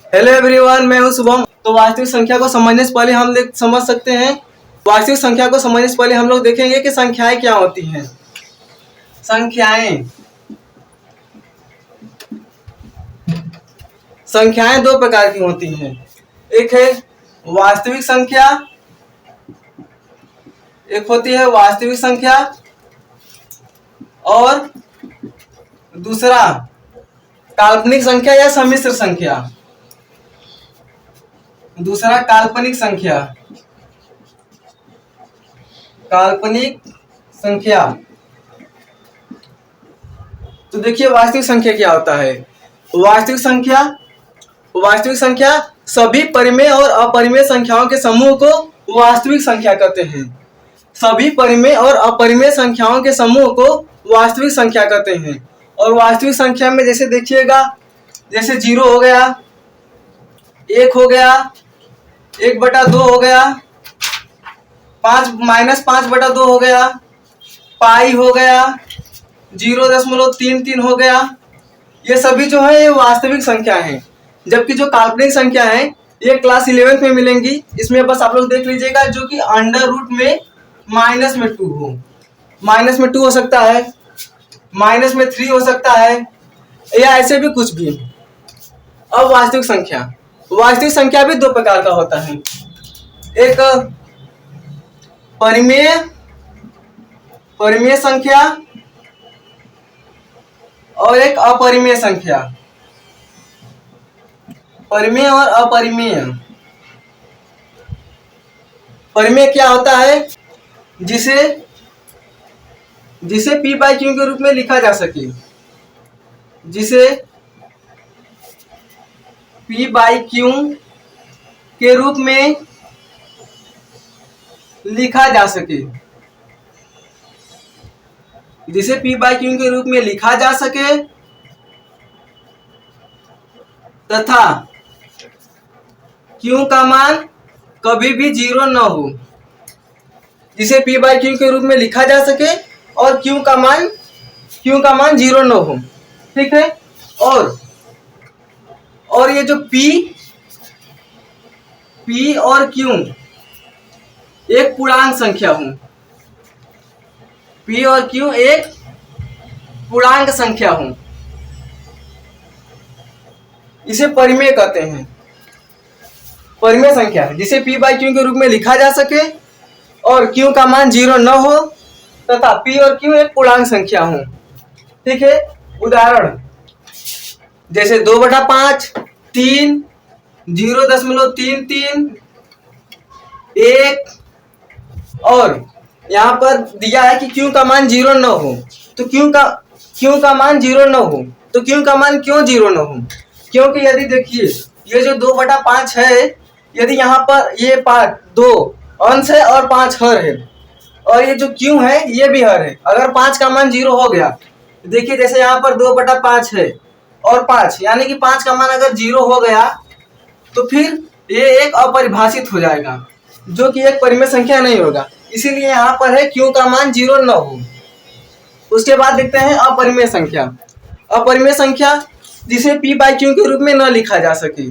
Hello everyone, मैं हूं शुभम। तो वास्तविक संख्या को समझने से पहले हम समझ सकते हैं। वास्तविक संख्या को समझने से पहले हम लोग देखेंगे कि संख्याएं क्या होती हैं। संख्याएं संख्याएं दो प्रकार की होती हैं। एक है वास्तविक संख्या, एक होती है वास्तविक संख्या, और दूसरा काल्पनिक संख्या या सम्मिश्र संख्या। दूसरा काल्पनिक संख्या, काल्पनिक संख्या। तो देखिए वास्तविक संख्या क्या होता है। वास्तविक संख्या सभी परिमेय और अपरिमेय संख्याओं के समूह को वास्तविक संख्या कहते हैं। सभी परिमेय और अपरिमेय संख्याओं के समूह को वास्तविक संख्या कहते हैं। और वास्तविक संख्या में जैसे देखिएगा, जैसे 0 हो गया, 1 हो गया, 1/2 हो गया, 5-5/2 हो गया, पाई हो गया, 0.33 हो गया। ये सभी जो है ये वास्तविक संख्या है। जबकि जो काल्पनिक संख्या है ये क्लास 11th में मिलेंगी। इसमें बस आप लोग देख लीजिएगा, जो कि अंडर रूट में -2 हो। -2 हो सकता है, -3 हो सकता है, या ऐसे भी कुछ भी। अब वास्तविक संख्या भी दो प्रकार का होता है। एक परिमेय संख्या और एक अपरिमेय संख्या। परिमेय और अपरिमेय। परिमेय क्या होता है? जिसे p/q के रूप में लिखा जा सके, जिसे p/q के रूप में लिखा जा सके, जिसे p/q के रूप में लिखा जा सके तथा q का मान कभी भी 0 न हो। जिसे p/q के रूप में लिखा जा सके और q का मान 0 न हो। ठीक है। और ये जो p और q एक पूर्णांक संख्या हो। p और q एक पूर्णांक संख्या हो, इसे परिमेय कहते हैं। परिमेय संख्या जिसे p/q के रूप में लिखा जा सके और q का मान 0 न हो तथा p और q एक पूर्णांक संख्या हो। ठीक है। उदाहरण जैसे 2/5, 3, 0.33, 1, और यहाँ पर दिया है कि q का मान 0 न हो। तो q का मान 0 न हो तो q का मान क्यों 0 न हो? क्योंकि यदि देखिए ये जो 2/5 है, यदि यहाँ पर ये 2 अंश है और 5 हर है, और ये जो q है ये भी हर है। अगर 5 का मान 0 हो गया, देखिए जैसे यहाँ पर 2/5 है और 5, यानी कि 5 का मान अगर 0 हो गया तो फिर ये एक अपरिभाषित हो जाएगा, जो कि एक परिमेय संख्या नहीं होगा। इसीलिए यहाँ पर है q का मान 0 न हो। उसके बाद देखते हैं अपरिमेय संख्या। अपरिमेय संख्या जिसे p/q के रूप में न लिखा जा सके,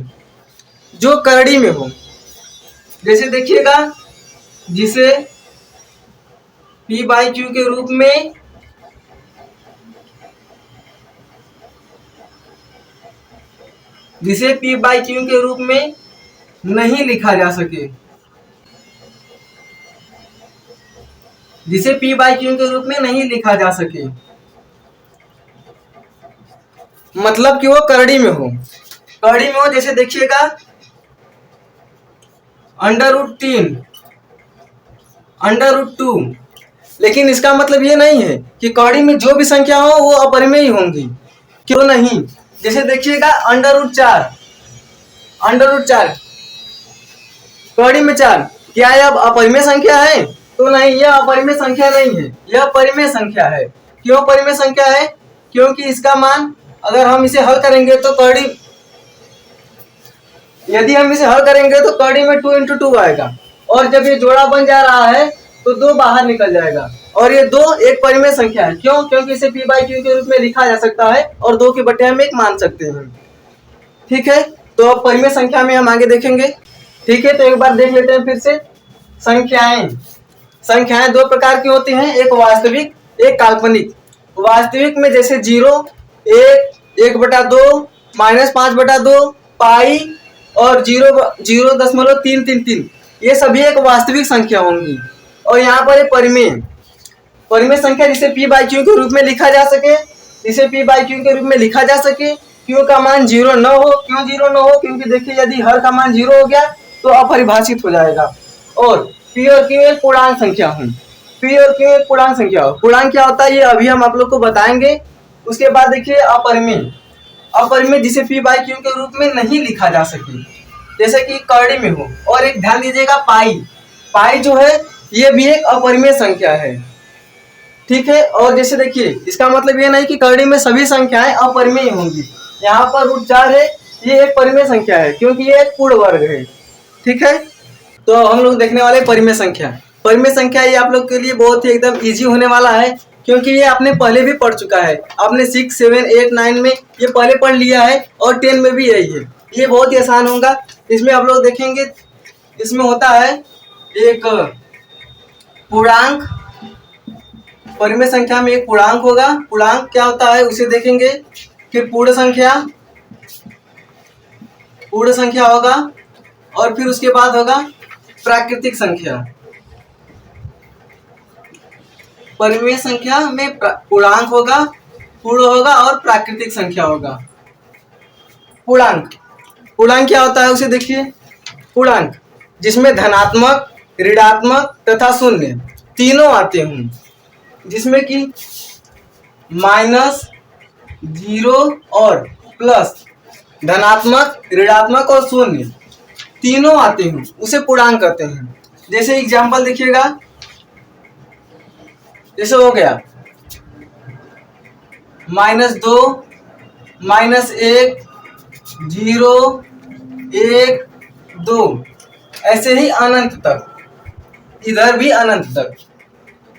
जो करड़ी में हो। जैसे देखिएगा, जिसे p/q के रूप में नहीं लिखा जा सके, जिसे p/q के रूप में नहीं लिखा जा सके, मतलब कि वो करड़ी में हो। करड़ी में हो जैसे देखिएगा, √3, √2। लेकिन इसका मतलब ये नहीं है कि कौड़ी में जो भी संख्या हो वो अपरिमेय होंगी। क्यों नहीं? जैसे देखिएगा √4, कौड़ी में 4, क्या यह अपरिमेय संख्या है? तो नहीं, यह अपरिमेय संख्या नहीं है, यह परिमेय संख्या है। क्यों परिमेय संख्या है? क्योंकि इसका मान अगर हम इसे हल करेंगे तो यदि हम इसे हल करेंगे तो कौड़ी में 2 × 2 आएगा, और जब ये जोड़ा बन जा रहा है तो 2 बाहर निकल जाएगा, और ये 2 एक परिमेय संख्या है। क्यों? क्योंकि इसे p/q के रूप में लिखा जा सकता है और 2 के बटे हम 1 मान सकते हैं। ठीक है। तो अब परिमेय संख्या में हम आगे देखेंगे। ठीक है, तो एक बार देख लेते हैं फिर से। संख्याएं संख्याएं दो प्रकार की होती हैं, एक वास्तविक, एक काल्पनिक। वास्तविक में जैसे 0, 1, 1/2, -5/2, पाई और 0.333, ये सभी एक वास्तविक संख्या होंगी। और यहाँ पर परिमेय परिमेय संख्या जिसे p/q के रूप में लिखा जा सके, के रूप में लिखा जा सके। q का मान 0 न हो। क्यों 0 न हो? क्योंकि देखिए यदि हर का मान 0 हो गया तो अपरिभाषित हो जाएगा। और p और q एक पूर्णांक संख्या हो। p और q एक पूर्णांक संख्या हो। पूर्णांक क्या होता है ये अभी हम आप लोग को बताएंगे। उसके बाद देखिए अपरिमेय जिसे p/q के रूप में नहीं लिखा जा सके, जैसे कि करड़ी में हो। और एक ध्यान दीजिएगा, पाई जो है ये भी एक अपरिमेय संख्या है। ठीक है, और जैसे देखिए इसका मतलब ये नहीं कि करड़ी में सभी संख्याएं अपरिमेय होंगी। यहाँ पर √4 है, ये एक परिमेय संख्या है क्योंकि ये एक पूर्ण वर्ग है। ठीक है, तो हम लोग देखने वाले परिमेय संख्या ये आप लोग के लिए बहुत ही एकदम इजी होने वाला है, क्योंकि ये आपने पहले भी पढ़ चुका है। आपने 6, 7, 8, 9 में ये पहले पढ़ लिया है और 10 में भी यही है। ये बहुत ही आसान होगा। इसमें आप लोग देखेंगे, इसमें होता है एक पूर्णांक। परिमेय संख्या में एक पूर्णांक होगा। पूर्णांक क्या होता है उसे देखेंगे। फिर पूर्ण संख्या होगा, और फिर उसके बाद होगा प्राकृतिक संख्या। परिमेय संख्या में पूर्णांक होगा, पूर्ण होगा और प्राकृतिक संख्या होगा। पूर्णांक क्या होता है उसे देखिए। पूर्णांक जिसमें धनात्मक, ऋणात्मक तथा शून्य तीनों आते हों, जिसमें कि -0 और प्लस, धनात्मक, ऋणात्मक और शून्य तीनों आते हैं, उसे पूर्णांक कहते हैं। जैसे एग्जांपल देखिएगा, जैसे हो गया -2, -1, 0, 1, 2, ऐसे ही अनंत तक, इधर भी अनंत तक।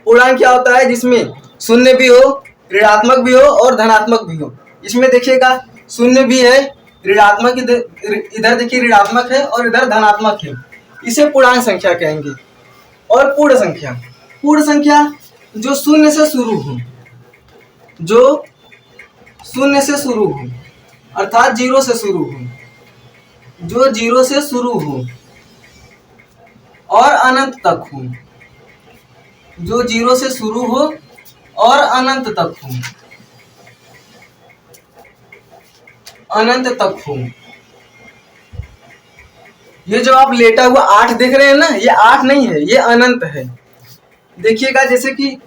पूर्णांक क्या होता है? जिसमें शून्य भी हो, ऋणात्मक भी हो और धनात्मक भी हो। इसमें देखिएगा शून्य भी है, ऋणात्मक इधर देखिए ऋणात्मक है और इधर धनात्मक है, इसे पूर्णांक संख्या कहेंगे। और पूर्ण संख्या जो शून्य से शुरू हो, अर्थात 0 से शुरू हो, जो 0 से शुरू हो और अनंत तक हो, जो 0 से शुरू हो और अनंत तक हो। ये जो आप लेटा हुआ 8 देख रहे हैं ना, ये 8 नहीं है, ये अनंत है। देखिएगा, जैसे कि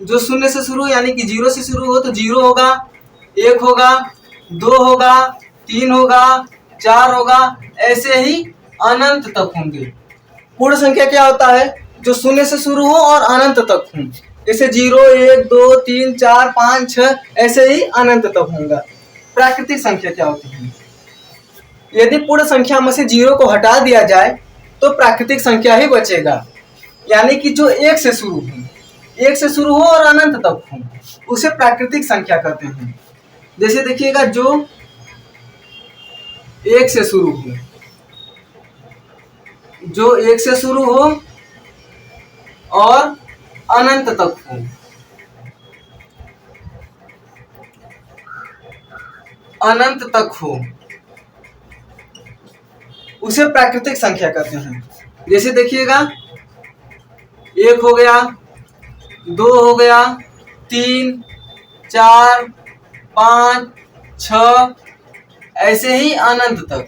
जो शून्य से शुरू यानी कि 0 से शुरू हो तो 0 होगा, 1 होगा, 2 होगा, 3 होगा, 4 होगा, ऐसे ही अनंत तक होंगे। पूर्ण संख्या क्या होता है? जो शून्य से शुरू हो और अनंत तक हो, जैसे 0, 1, 2, 3, 4, 5, 6 ऐसे ही अनंत तक होगा। प्राकृतिक संख्या क्या होती है? यदि पूर्ण संख्या में से 0 को हटा दिया जाए तो प्राकृतिक संख्या ही बचेगा, यानी कि जो 1 से शुरू हो और अनंत तक हो, उसे प्राकृतिक संख्या कहते हैं। जैसे देखिएगा, जो 1 से शुरू हो और अनंत तक हो, उसे प्राकृतिक संख्या कहते हैं। जैसे देखिएगा, 1 हो गया, 2 हो गया, 3, 4, 5, 6 ऐसे ही अनंत तक।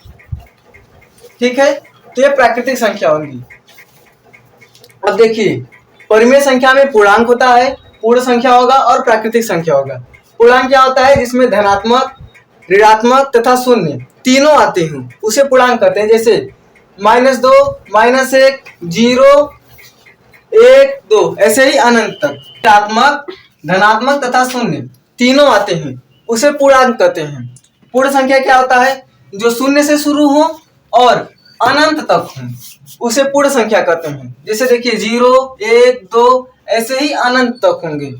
ठीक है, तो ये प्राकृतिक संख्या होगी। अब देखिए, परिमेय संख्या में पूर्णांक होता है, पूर्ण संख्या होगा और प्राकृतिक संख्या होगा। पूर्णांक क्या होता है? जिसमें धनात्मक, ऋणात्मक तथा शून्य तीनों आते हैं, उसे पूर्णांक कहते हैं। जैसे -2, -1, 0, 1, 2 ऐसे ही अनंत तक ऋणात्मक, धनात्मक तथा शून्य तीनों आते हैं, उसे पूर्णांक कहते हैं। पूर्ण संख्या क्या होता है? जो शून्य से शुरू हो और अनंत तक हो, उसे पूर्ण संख्या कहते हैं। जैसे देखिए 0, 1, 2 ऐसे ही अनंत तक होंगे।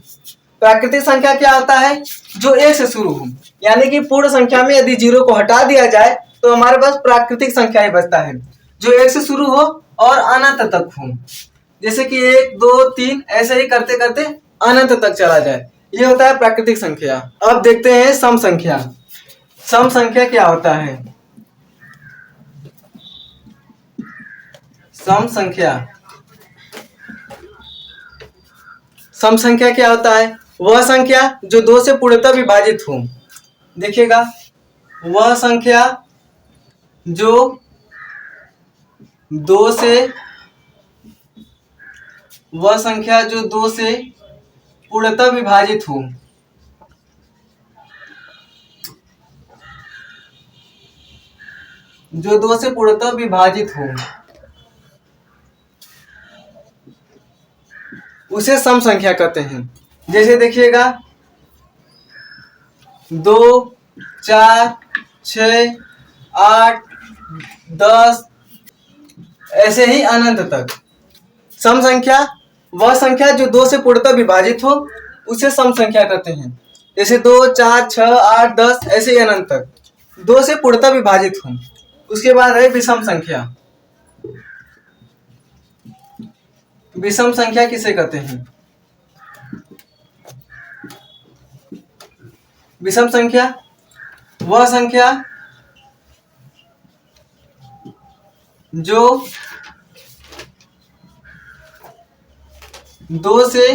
प्राकृतिक संख्या क्या होता है? जो 1 से शुरू हो, यानी कि पूर्ण संख्या में यदि 0 को हटा दिया जाए तो हमारे पास प्राकृतिक संख्या ही बचता है जो 1 से शुरू हो और अनंत तक हो। जैसे कि 1 2 3 ऐसे ही करते करते अनंत तक चला जाए, ये होता है प्राकृतिक संख्या। अब देखते हैं सम संख्या। सम संख्या क्या होता है? सम संख्या, सम संख्या क्या होता है? वह संख्या जो 2 से पूर्णतः विभाजित हो। देखिएगा, वह संख्या जो 2 से पूर्णतः विभाजित हो। जो 2 से पूर्णतः विभाजित हो उसे सम संख्या कहते हैं। जैसे देखिएगा 2 4 6 8 10 ऐसे ही अनंत तक। सम संख्या वह संख्या जो 2 से पूर्णतः विभाजित हो उसे सम संख्या कहते हैं। जैसे 2 4 6 8 10 ऐसे ही अनंत तक 2 से पूर्णतः विभाजित हो। उसके बाद है विषम संख्या। विषम संख्या किसे कहते हैं? विषम संख्या वह संख्या जो 2 से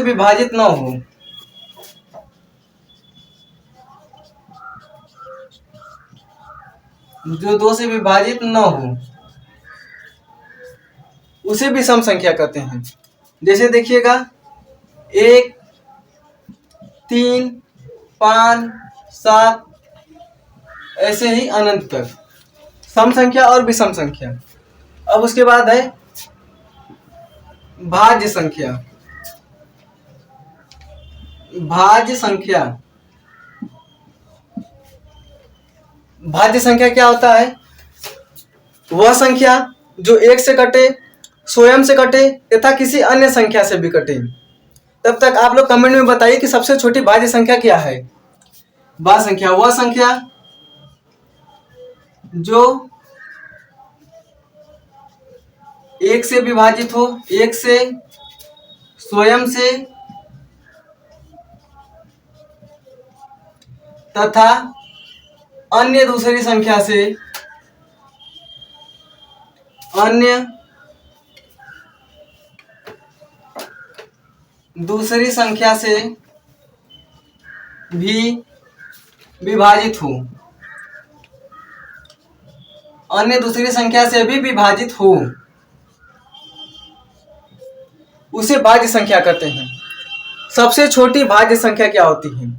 विभाजित न हो। जो 2 से विभाजित न हो उसे विषम संख्या कहते हैं। जैसे देखिएगा 1 3 5 7 ऐसे ही अनंत तक सम संख्या और विषम संख्या। अब उसके बाद है भाज्य संख्या। भाज्य संख्या, भाज्य संख्या क्या होता है? वह संख्या जो 1 से कटे, स्वयं से कटे तथा किसी अन्य संख्या से भी कटे। तब तक आप लोग कमेंट में बताइए कि सबसे छोटी भाज्य संख्या क्या है। भाज्य संख्या वह संख्या जो 1 से विभाजित हो, 1 से, स्वयं से तथा अन्य दूसरी संख्या से, अन्य दूसरी संख्या से भी विभाजित हो। अन्य दूसरी संख्या से भी विभाजित हो उसे भाज्य संख्या कहते हैं। सबसे छोटी भाज्य संख्या क्या होती है?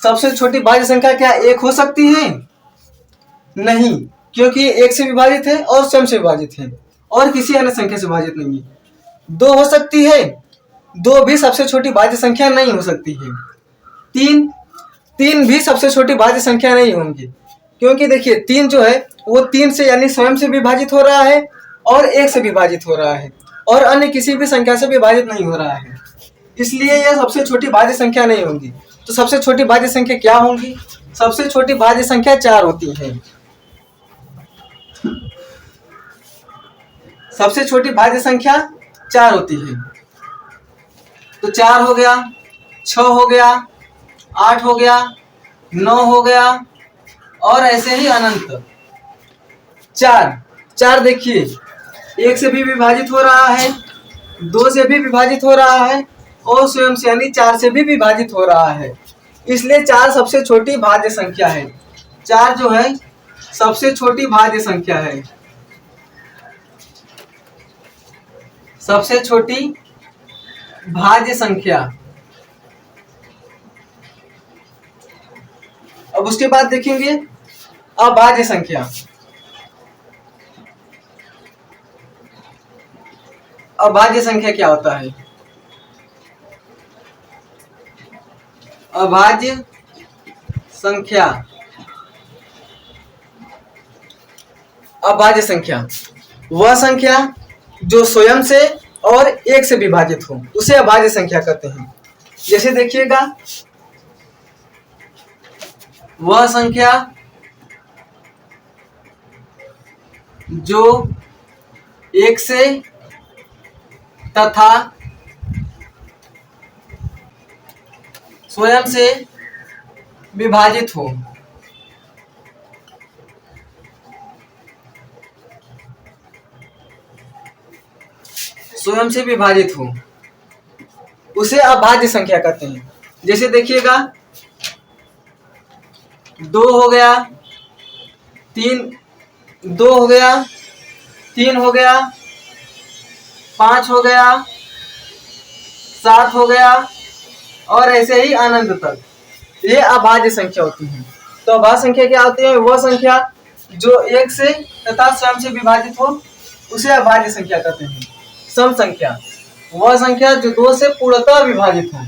सबसे छोटी भाज्य संख्या क्या 1 हो सकती है? नहीं, क्योंकि 1 से विभाजित है और स्वयं से विभाजित है और किसी अन्य संख्या से विभाजित नहीं है। 2 हो सकती है, 2 भी सबसे छोटी भाज्य संख्या नहीं हो सकती है। 3 भी सबसे छोटी भाज्य संख्या नहीं होंगी, क्योंकि देखिए 3 जो है वो 3 से यानी स्वयं से विभाजित हो रहा है और 1 से विभाजित हो रहा है और अन्य किसी भी संख्या से विभाजित नहीं हो रहा है, इसलिए यह सबसे छोटी भाज्य संख्या नहीं होंगी। तो सबसे छोटी भाज्य संख्या क्या होंगी? सबसे छोटी भाज्य संख्या 4 होती है। सबसे छोटी भाज्य संख्या 4 होती है। तो 4 हो गया, 6 हो गया, 8 हो गया, 9 हो गया और ऐसे ही अनंत। 4 देखिए 1 से भी विभाजित हो रहा है, 2 से भी विभाजित हो रहा है और स्वयं से यानी 4 से भी विभाजित हो रहा है, इसलिए 4 सबसे छोटी भाज्य संख्या है। 4 जो है सबसे छोटी भाज्य संख्या है। सबसे छोटी भाज्य संख्या। अब उसके बाद देखेंगे अभाज्य संख्या। अभाज्य संख्या क्या होता है? अभाज्य संख्या, अभाज्य संख्या वह संख्या जो स्वयं से और 1 से विभाजित हो उसे अभाज्य संख्या कहते हैं। जैसे देखिएगा वह संख्या जो एक से तथा स्वयं से विभाजित हो। स्वयं से विभाजित हो उसे अभाज्य संख्या कहते हैं। जैसे देखिएगा 2 हो गया, 2 हो गया, 3 हो गया, 5 हो गया, 7 हो गया और ऐसे ही अनंत तक। ये अभाज्य संख्या होती है। तो अभाज्य संख्या क्या होती है? वह संख्या जो एक से तथा स्वयं से विभाजित हो उसे अभाज्य संख्या कहते हैं। सम संख्या वह संख्या जो 2 से पूर्णतः विभाजित हो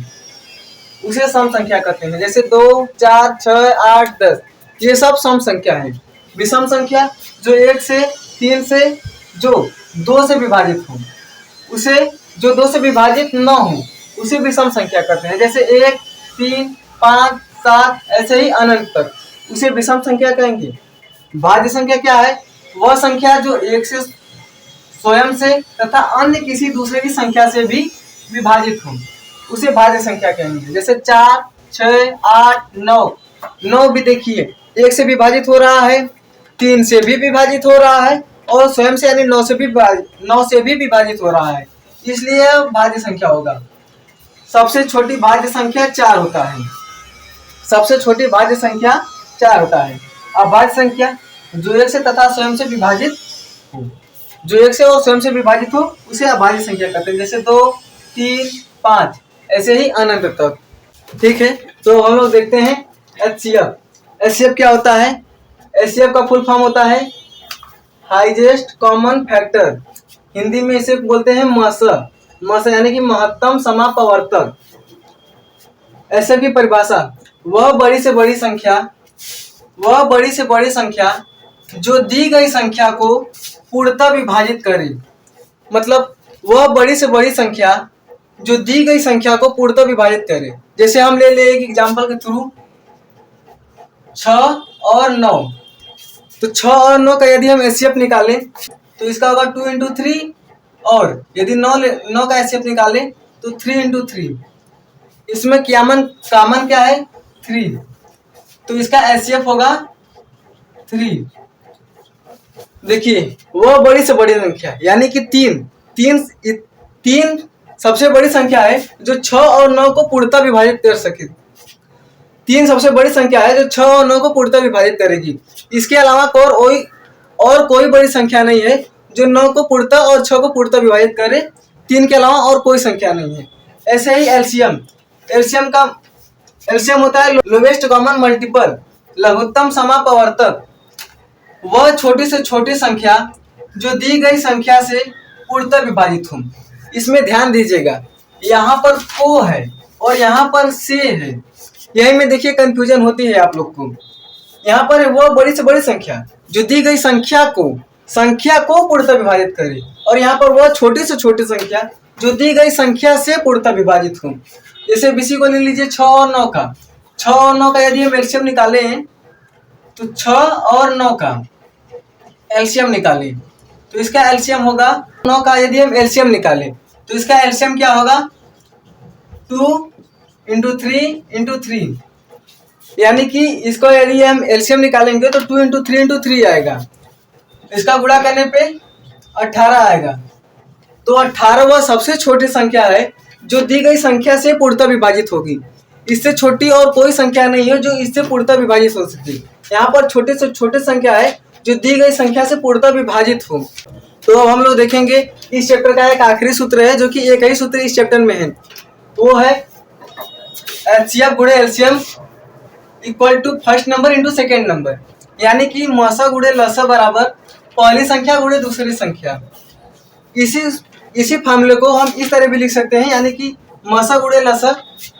उसे सम संख्या कहते हैं। जैसे 2, 4, 6, 8, 10 ये सब सम संख्या है। विषम संख्या जो 1 से 3 से जो 2 से विभाजित हो उसे जो 2 से विभाजित न हो उसे विषम संख्या कहते हैं। जैसे 1, 3, 5, 7 ऐसे ही अनंत तक उसे विषम संख्या कहेंगे। भाज्य संख्या क्या है? वह संख्या जो एक से स्वयं से तथा अन्य किसी दूसरे की संख्या से भी विभाजित हो उसे भाज्य संख्या कहेंगे। जैसे 4, 6, 8, 9 भी देखिए 1 से विभाजित हो रहा है, 3 से भी विभाजित हो रहा है और स्वयं से यानी 9 से भी विभाजित हो रहा है, इसलिए भाज्य संख्या होगा। सबसे छोटी भाज्य संख्या 4 होता है। सबसे छोटी भाज्य संख्या 4 होता है। अभाज्य संख्या जो 1 से तथा स्वयं से विभाजित हो, जो 1 से और स्वयं से विभाजित हो उसे अभाज्य संख्या कहते हैं। जैसे 2, 3, 5 ऐसे ही अनंत तक। ठीक है, तो हम लोग देखते हैं HCF। HCF क्या होता है? HCF का फुल फॉर्म होता है हाईएस्ट कॉमन फैक्टर। हिंदी में इसे बोलते हैं मस यानी कि महत्तम समापवर्तक। HCF की परिभाषा वह बड़ी से बड़ी संख्या जो दी गई संख्या को पूर्णतः विभाजित करे। मतलब वह बड़ी से बड़ी संख्या जो दी गई संख्या को पूर्णतः विभाजित करे। जैसे हम ले एक एग्जांपल के थ्रू 6 और 9। तो 6 और 9 का यदि हम HCF निकालें तो इसका होगा 2 into 3 और यदि 9 का HCF निकालें तो 3 into 3। इसमें कामन क्या है? 3, तो इसका HCF होगा 3। देखिए वह बड़ी से बड़ी संख्या यानी कि 3 सबसे बड़ी संख्या है जो 6 और 9 को पूर्णतः विभाजित कर सके। 3 सबसे बड़ी संख्या है जो 6 और 9 को पूर्णतः विभाजित करेगी। इसके अलावा और कोई बड़ी संख्या नहीं है जो 9 को पूर्णतः और 6 को पूर्णतः विभाजित करे। 3 के अलावा और कोई संख्या नहीं है। ऐसे ही एलसीएम होता है लोवेस्ट कॉमन मल्टीपल, लघुत्तम समापवर्तक। वह छोटी से छोटी संख्या जो दी गई संख्या से पूर्णतः विभाजित हो। इसमें ध्यान दीजिएगा, यहाँ पर को है और यहाँ पर से है, यही में देखिए कंफ्यूजन होती है आप लोग को। यहाँ पर वो बड़ी से बड़ी संख्या जो दी गई संख्या को पूर्णतः विभाजित करे और यहाँ पर वह छोटी से छोटी संख्या जो दी गई संख्या से पूर्णतः विभाजित हो। जैसे बीसी को ले लीजिए 6 और 9 का। 6 और 9 का यदि हम एलसीएम निकालें तो 6 और 9 का एलसीएम निकालें तो इसका एलसीएम होगा 9 का यदि हम एलसीएम निकालें तो इसका एलसीएम क्या होगा 2 into 3 into 3, यानी कि इसको यदि हम एलसीएम निकालेंगे तो 2 into 3 into 3 आएगा। इसका गुणा करने पे 18 आएगा। तो 18 वह सबसे छोटी संख्या है जो दी गई संख्या से पूर्णतः विभाजित होगी। इससे छोटी और कोई संख्या नहीं है जो इससे पूर्णतः विभाजित हो सकती है। यहाँ पर छोटे से छोटे संख्या है जो दी गई संख्या से पूर्णतः विभाजित हो। तो अब हम लोग देखेंगे इस चैप्टर का एक आखिरी सूत्र है जो कि एक ही सूत्र इस चैप्टर में है, वो है HCF गुणे LCM equal to first number into second number, यानी कि मसा गुणे लसा बराबर पहली संख्या गुणे दूसरी संख्या। इसी फार्मूले को हम इस तरह भी लिख सकते हैं, यानी कि मसा गुणे लसा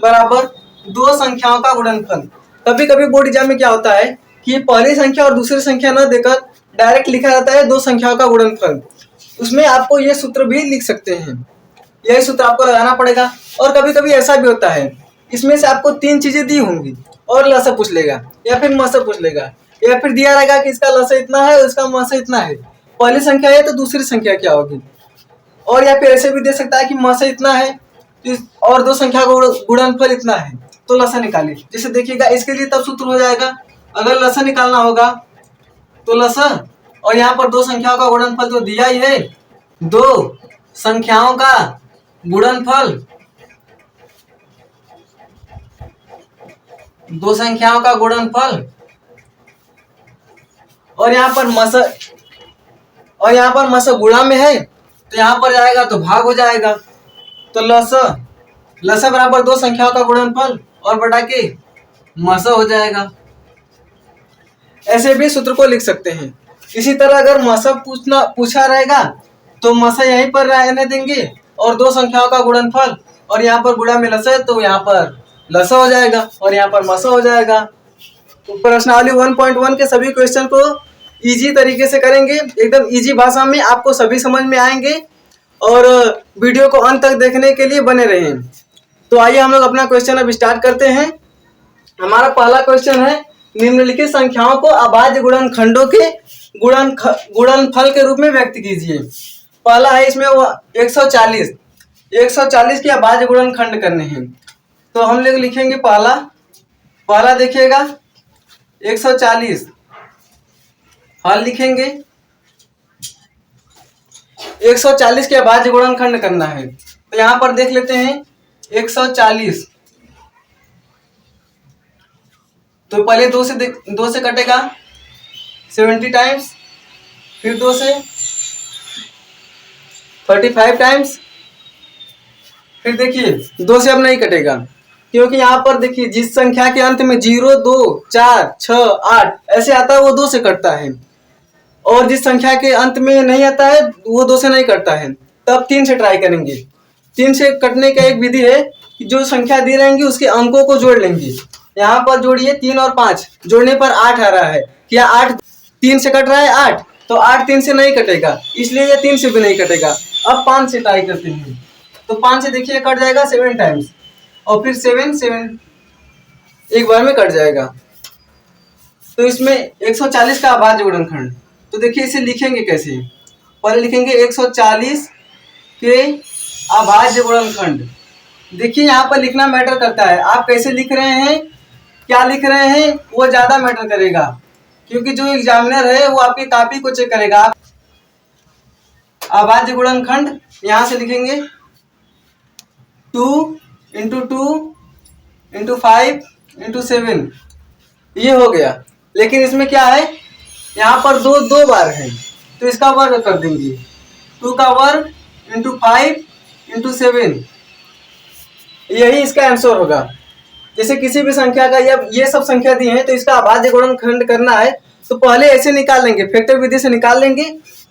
बराबर दो संख्याओं का गुणनफल। कभी कभी बोर्ड एग्जाम में क्या होता है कि पहली संख्या और दूसरी संख्या न देकर डायरेक्ट लिखा जाता है दो संख्याओं का गुणनफल। उसमें आपको ये सूत्र भी लिख सकते हैं, यही सूत्र आपको लगाना पड़ेगा। और कभी कभी ऐसा भी होता है इसमें से आपको तीन चीजें दी होंगी और लसा पूछ लेगा या फिर मसा पूछ लेगा, या फिर दिया रहेगा कि इसका लसा इतना है और इसका मसा इतना है, पहली संख्या है तो दूसरी संख्या क्या होगी। और या फिर ऐसे भी दे सकता है कि मसा इतना है और दो संख्या का गुणनफल इतना है, तो लसा निकालिए। जैसे देखिएगा इसके लिए तब सूत्र हो जाएगा, अगर लसा निकालना होगा तो लसा और यहाँ पर दो संख्याओं का गुणनफल तो दिया ही है, दो संख्याओं का गुणनफल, दो संख्याओं का गुणनफल, और यहाँ पर मस गुणा में है तो यहाँ पर जाएगा तो भाग हो जाएगा, तो लस बराबर दो संख्याओं का गुणनफल और बटा के मस हो जाएगा। ऐसे भी सूत्र को लिख सकते हैं। इसी तरह अगर मस पूछा रहेगा तो मस यहीं पर रहने देंगे और दो संख्याओं का गुणनफल और यहाँ पर गुणा में लस है तो यहाँ पर लस हो जाएगा और यहाँ पर मस हो जाएगा। तो प्रश्नावली 1.1 के सभी क्वेश्चन को इजी तरीके से करेंगे, एकदम इजी भाषा में आपको सभी समझ में आएंगे, और वीडियो को अंत तक देखने के लिए बने रहें। तो आइए हम लोग अपना क्वेश्चन अब स्टार्ट करते हैं। हमारा पहला क्वेश्चन है, निम्नलिखित संख्याओं को अभाज्य गुणनखंडों के गुणनफल के रूप में व्यक्त कीजिए। पहला है इसमें वो 140 के अभाज्य गुणनखंड करने हैं, तो हम लोग लिखेंगे पहला देखिएगा 140, हल लिखेंगे 140 के अभाज्य गुणनखंड करना है। तो यहाँ पर देख लेते हैं 140, तो पहले दो से कटेगा 70 टाइम्स, फिर 2 से 35 टाइम्स, फिर देखिए 2 से अब नहीं कटेगा क्योंकि यहाँ पर देखिए जिस संख्या के अंत में 0, 2, 4, 6, 8 ऐसे आता है वो 2 से कटता है, और जिस संख्या के अंत में नहीं आता है वो 2 से नहीं कटता है। तब 3 से ट्राई करेंगे। 3 से कटने का एक विधि है कि जो संख्या दी रहेंगी उसके अंकों को जोड़ लेंगे। यहाँ पर जोड़िए 3 और 5, जोड़ने पर 8 आ रहा है, क्या 8 3 से कट रहा है 8, तो 8 3 से नहीं कटेगा, इसलिए ये 3 से भी नहीं कटेगा। अब 5 से ट्राई करते हैं, तो 5 से देखिए कट जाएगा 7 टाइम्स, और फिर 7 एक बार में कट जाएगा। तो इसमें 140 का अभाज्य गुणनखंड, तो देखिए इसे लिखेंगे कैसे। पहले लिखेंगे 140 के अभाज्य गुणनखंड। देखिए यहाँ पर लिखना मैटर करता है, आप कैसे लिख रहे हैं, क्या लिख रहे हैं वो ज्यादा मैटर करेगा, क्योंकि जो एग्जामिनर है वो आपकी कॉपी को चेक करेगा। अभाज्य गुणनखंड यहाँ से लिखेंगे 2 × 2 × 5 × 7, ये हो गया। लेकिन इसमें क्या है, यहाँ पर दो बार है तो इसका वर्ग कर देंगे, 2 का वर्ग × 5 × 7, यही इसका आंसर होगा। जैसे किसी भी संख्या का ये सब संख्या दी है तो इसका अभाज्य गुणनखंड करना है तो पहले ऐसे निकाल लेंगे, फैक्टर विधि से निकाल लेंगे,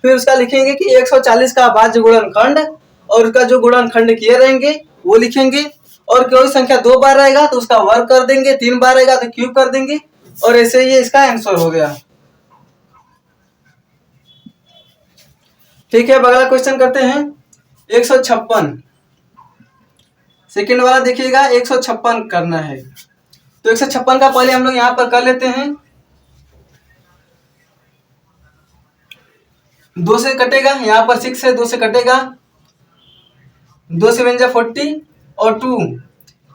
फिर उसका लिखेंगे कि 140 का अभाज्य गुणनखंड और उसका जो गुणनखंड किए रहेंगे वो लिखेंगे, और कोई संख्या 2 बार रहेगा तो उसका वर्ग कर देंगे, 3 बार रहेगा तो क्यूब कर देंगे, और ऐसे ये इसका आंसर हो गया। ठीक है, अगला क्वेश्चन करते हैं 156। सेकेंड वाला देखिएगा 156 करना है, तो 156 का पहले हम लोग यहाँ पर कर लेते हैं। 2 से कटेगा, यहाँ पर 6 है, 2 से कटेगा, 2 7 जा 40 और 2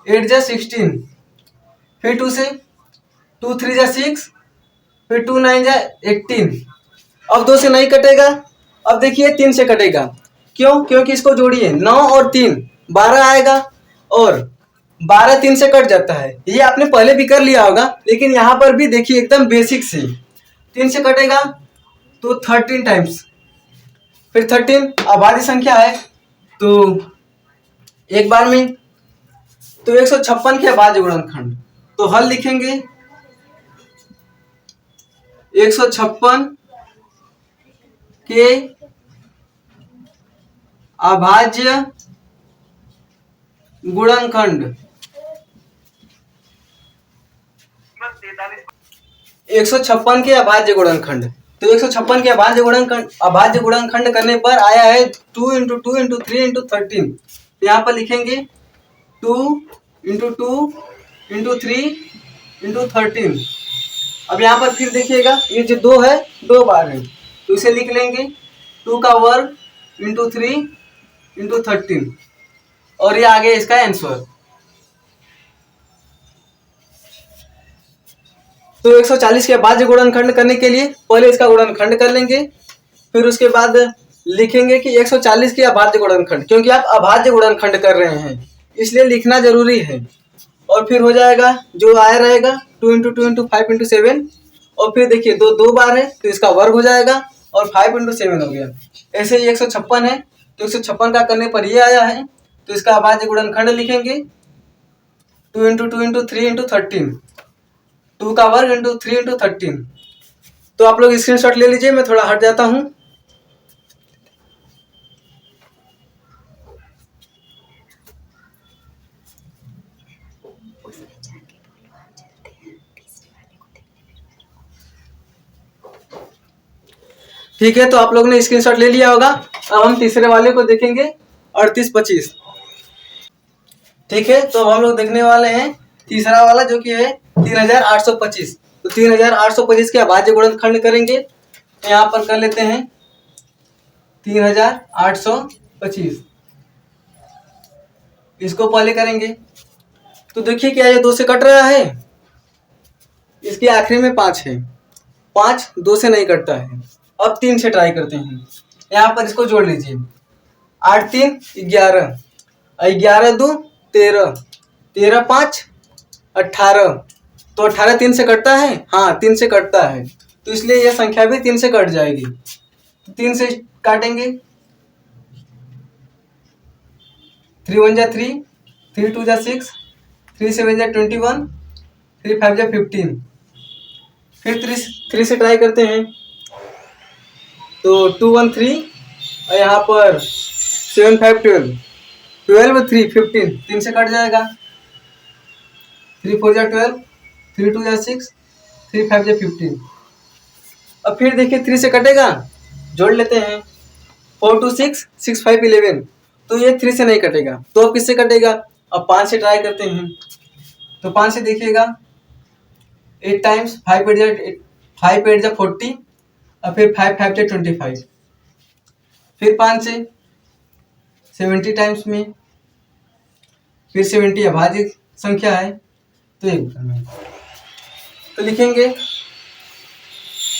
8 जा 16, फिर 2 से 2 3 जा 6, फिर 2 9 जा 18। अब 2 से नहीं कटेगा, अब देखिए 3 से कटेगा, क्यों, क्योंकि इसको जोड़िए 9 और 3 12 आएगा, और 12 3 से कट जाता है, ये आपने पहले भी कर लिया होगा, लेकिन यहाँ पर भी देखिए एकदम बेसिक से 3 से कटेगा तो 13 टाइम्स, फिर 13 अभाज्य संख्या है तो एक बार में, तो 156 के अभाज्य गुणनखंड, तो हल लिखेंगे 156 के अभाज्य गुणनखंड, 156 के अभाज्य गुणनखंड, तो 156 के अभाज्य गुणनखंड करने पर आया है 2 × 2 × 3 × 13। यहाँ पर लिखेंगे 2 × 2 × 3 इंटू 13। अब यहाँ पर फिर देखिएगा ये जो 2 है 2 बार है, तो इसे लिख लेंगे 2 का वर्ग इंटू 3 इंटू 13, और ये आ गया इसका आंसर। तो 140 के भाज्य गुणनखंड करने के लिए पहले इसका गुणनखंड कर लेंगे, फिर उसके बाद लिखेंगे कि 140 के अभाज्य गुणनखंड, क्योंकि आप अभाज्य गुणनखंड कर रहे हैं इसलिए लिखना जरूरी है। और फिर हो जाएगा जो आया रहेगा 2 इंटू 2 इंटू 5 इंटू 7, और फिर देखिए 2 बार है तो इसका वर्ग हो जाएगा, और 5 इंटू 7 हो गया। ऐसे ही 156 है तो 156 का करने पर ये आया है, तो इसका अभाज्य गुणनखंड लिखेंगे 2 इंटू 2 इंटू 3 इंटू 13, 2 का वर्ग इंटू 3 इंटू 13। तो आप लोग स्क्रीनशॉट ले लीजिए, मैं थोड़ा हट जाता हूं। ठीक है, तो आप लोग ने स्क्रीनशॉट ले लिया होगा। अब हम तीसरे वाले को देखेंगे 38-25। ठीक है, तो हम लोग देखने वाले हैं तीसरा वाला जो कि है 3825। तो 3825 के अभाज्य गुणनखंड करेंगे, तो यहाँ पर कर लेते हैं 3825, इसको पहले करेंगे। तो देखिए क्या ये 2 से कट रहा है, इसके आखिरी में 5 है, 5 2 से नहीं कटता है। अब 3 से ट्राई करते हैं, यहाँ पर इसको जोड़ लीजिए 8 3 11, 11 2 13, 13 5 18। तो 18 3 से कटता है, हाँ 3 से कटता है, तो इसलिए यह संख्या भी 3 से कट जाएगी। तो 3 से काटेंगे, 3 1 जा 3, 3 2 जा 6, 3 7 जा 21, 3 5 जा 15। फिर 3 से ट्राई करते हैं, तो 2 1 3, और यहाँ पर 7 5 12, 12 3 15, 3 से कट जाएगा। 3 4 जा 12, 3 2 जा 6, 3 5 जा 15। अब फिर देखिए 3 से कटेगा, जोड़ लेते हैं 4 2 6 6 5 11। तो ये 3 से नहीं कटेगा, तो अब किससे कटेगा? अब 5 से ट्राई करते हैं, तो 5 से देखिएगा 8 टाइम्स 5 8 जा 40, और फिर 5 5 जा 25। फिर 5 से 70 टाइम्स में, फिर 70 अभाज्य संख्या है तो एक करना है, तो लिखेंगे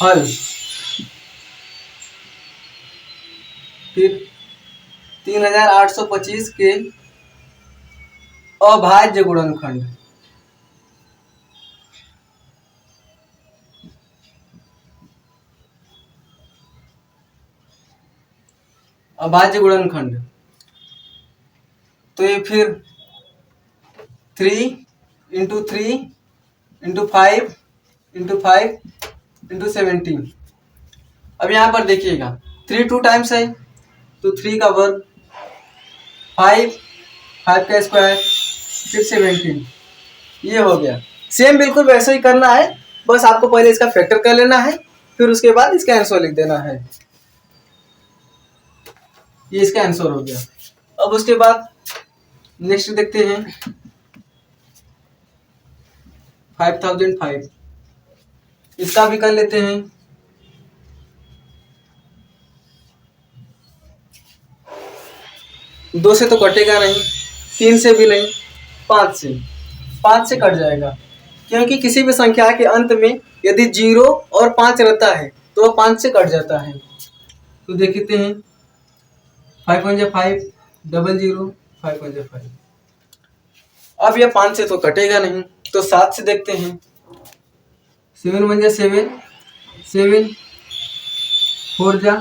हल। फिर 3825 के अभाज्य गुणनखंड, अभाज्य गुणनखंड। तो ये फिर 3 इंटू 3 इंटू 5 इंटू 5 इंटू 17। अब यहाँ पर देखिएगा 3 2 टाइम्स है, तो 3 का वर्ग, 5 5 का स्क्वायर, फिर 17, ये हो गया। सेम बिल्कुल वैसे ही करना है, बस आपको पहले इसका फैक्टर कर लेना है, फिर उसके बाद इसका आंसर लिख देना है। ये इसका आंसर हो गया। अब उसके बाद नेक्स्ट देखते हैं 5005, इसका भी कर लेते हैं। दो से तो कटेगा नहीं, 3 से भी नहीं, 5 से कट जाएगा, क्योंकि किसी भी संख्या के अंत में यदि 0 और 5 रहता है तो वह 5 से कट जाता है। तो देखते हैं 5 1 जा 5, 00 5 1 जा 5। अब यह 5 से तो कटेगा नहीं, तो 7 से देखते हैं। 7 1 जा 7, 7 4 जा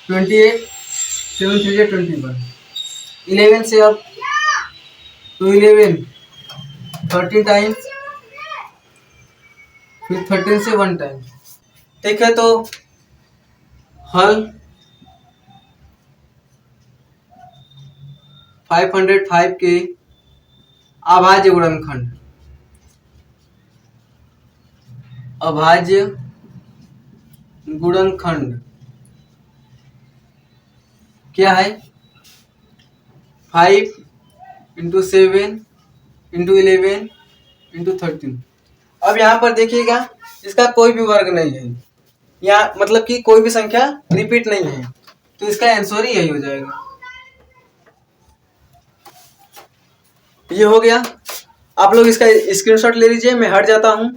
28, 7 3 जा 21। 11 से अब, तो 11 13 टाइम्स, फिर 13 से 1 टाइम। ठीक है, तो हल 505 के अभाज्य गुणनखंड, अभाज्य गुणनखंड क्या है? 5 इंटू 7 इंटू 11 इंटू 13। अब यहाँ पर देखिएगा इसका कोई भी वर्ग नहीं है, यहाँ मतलब कि कोई भी संख्या रिपीट नहीं है, तो इसका आंसर ही यही हो जाएगा। ये हो गया। आप लोग इसका स्क्रीनशॉट ले लीजिए, मैं हट जाता हूं।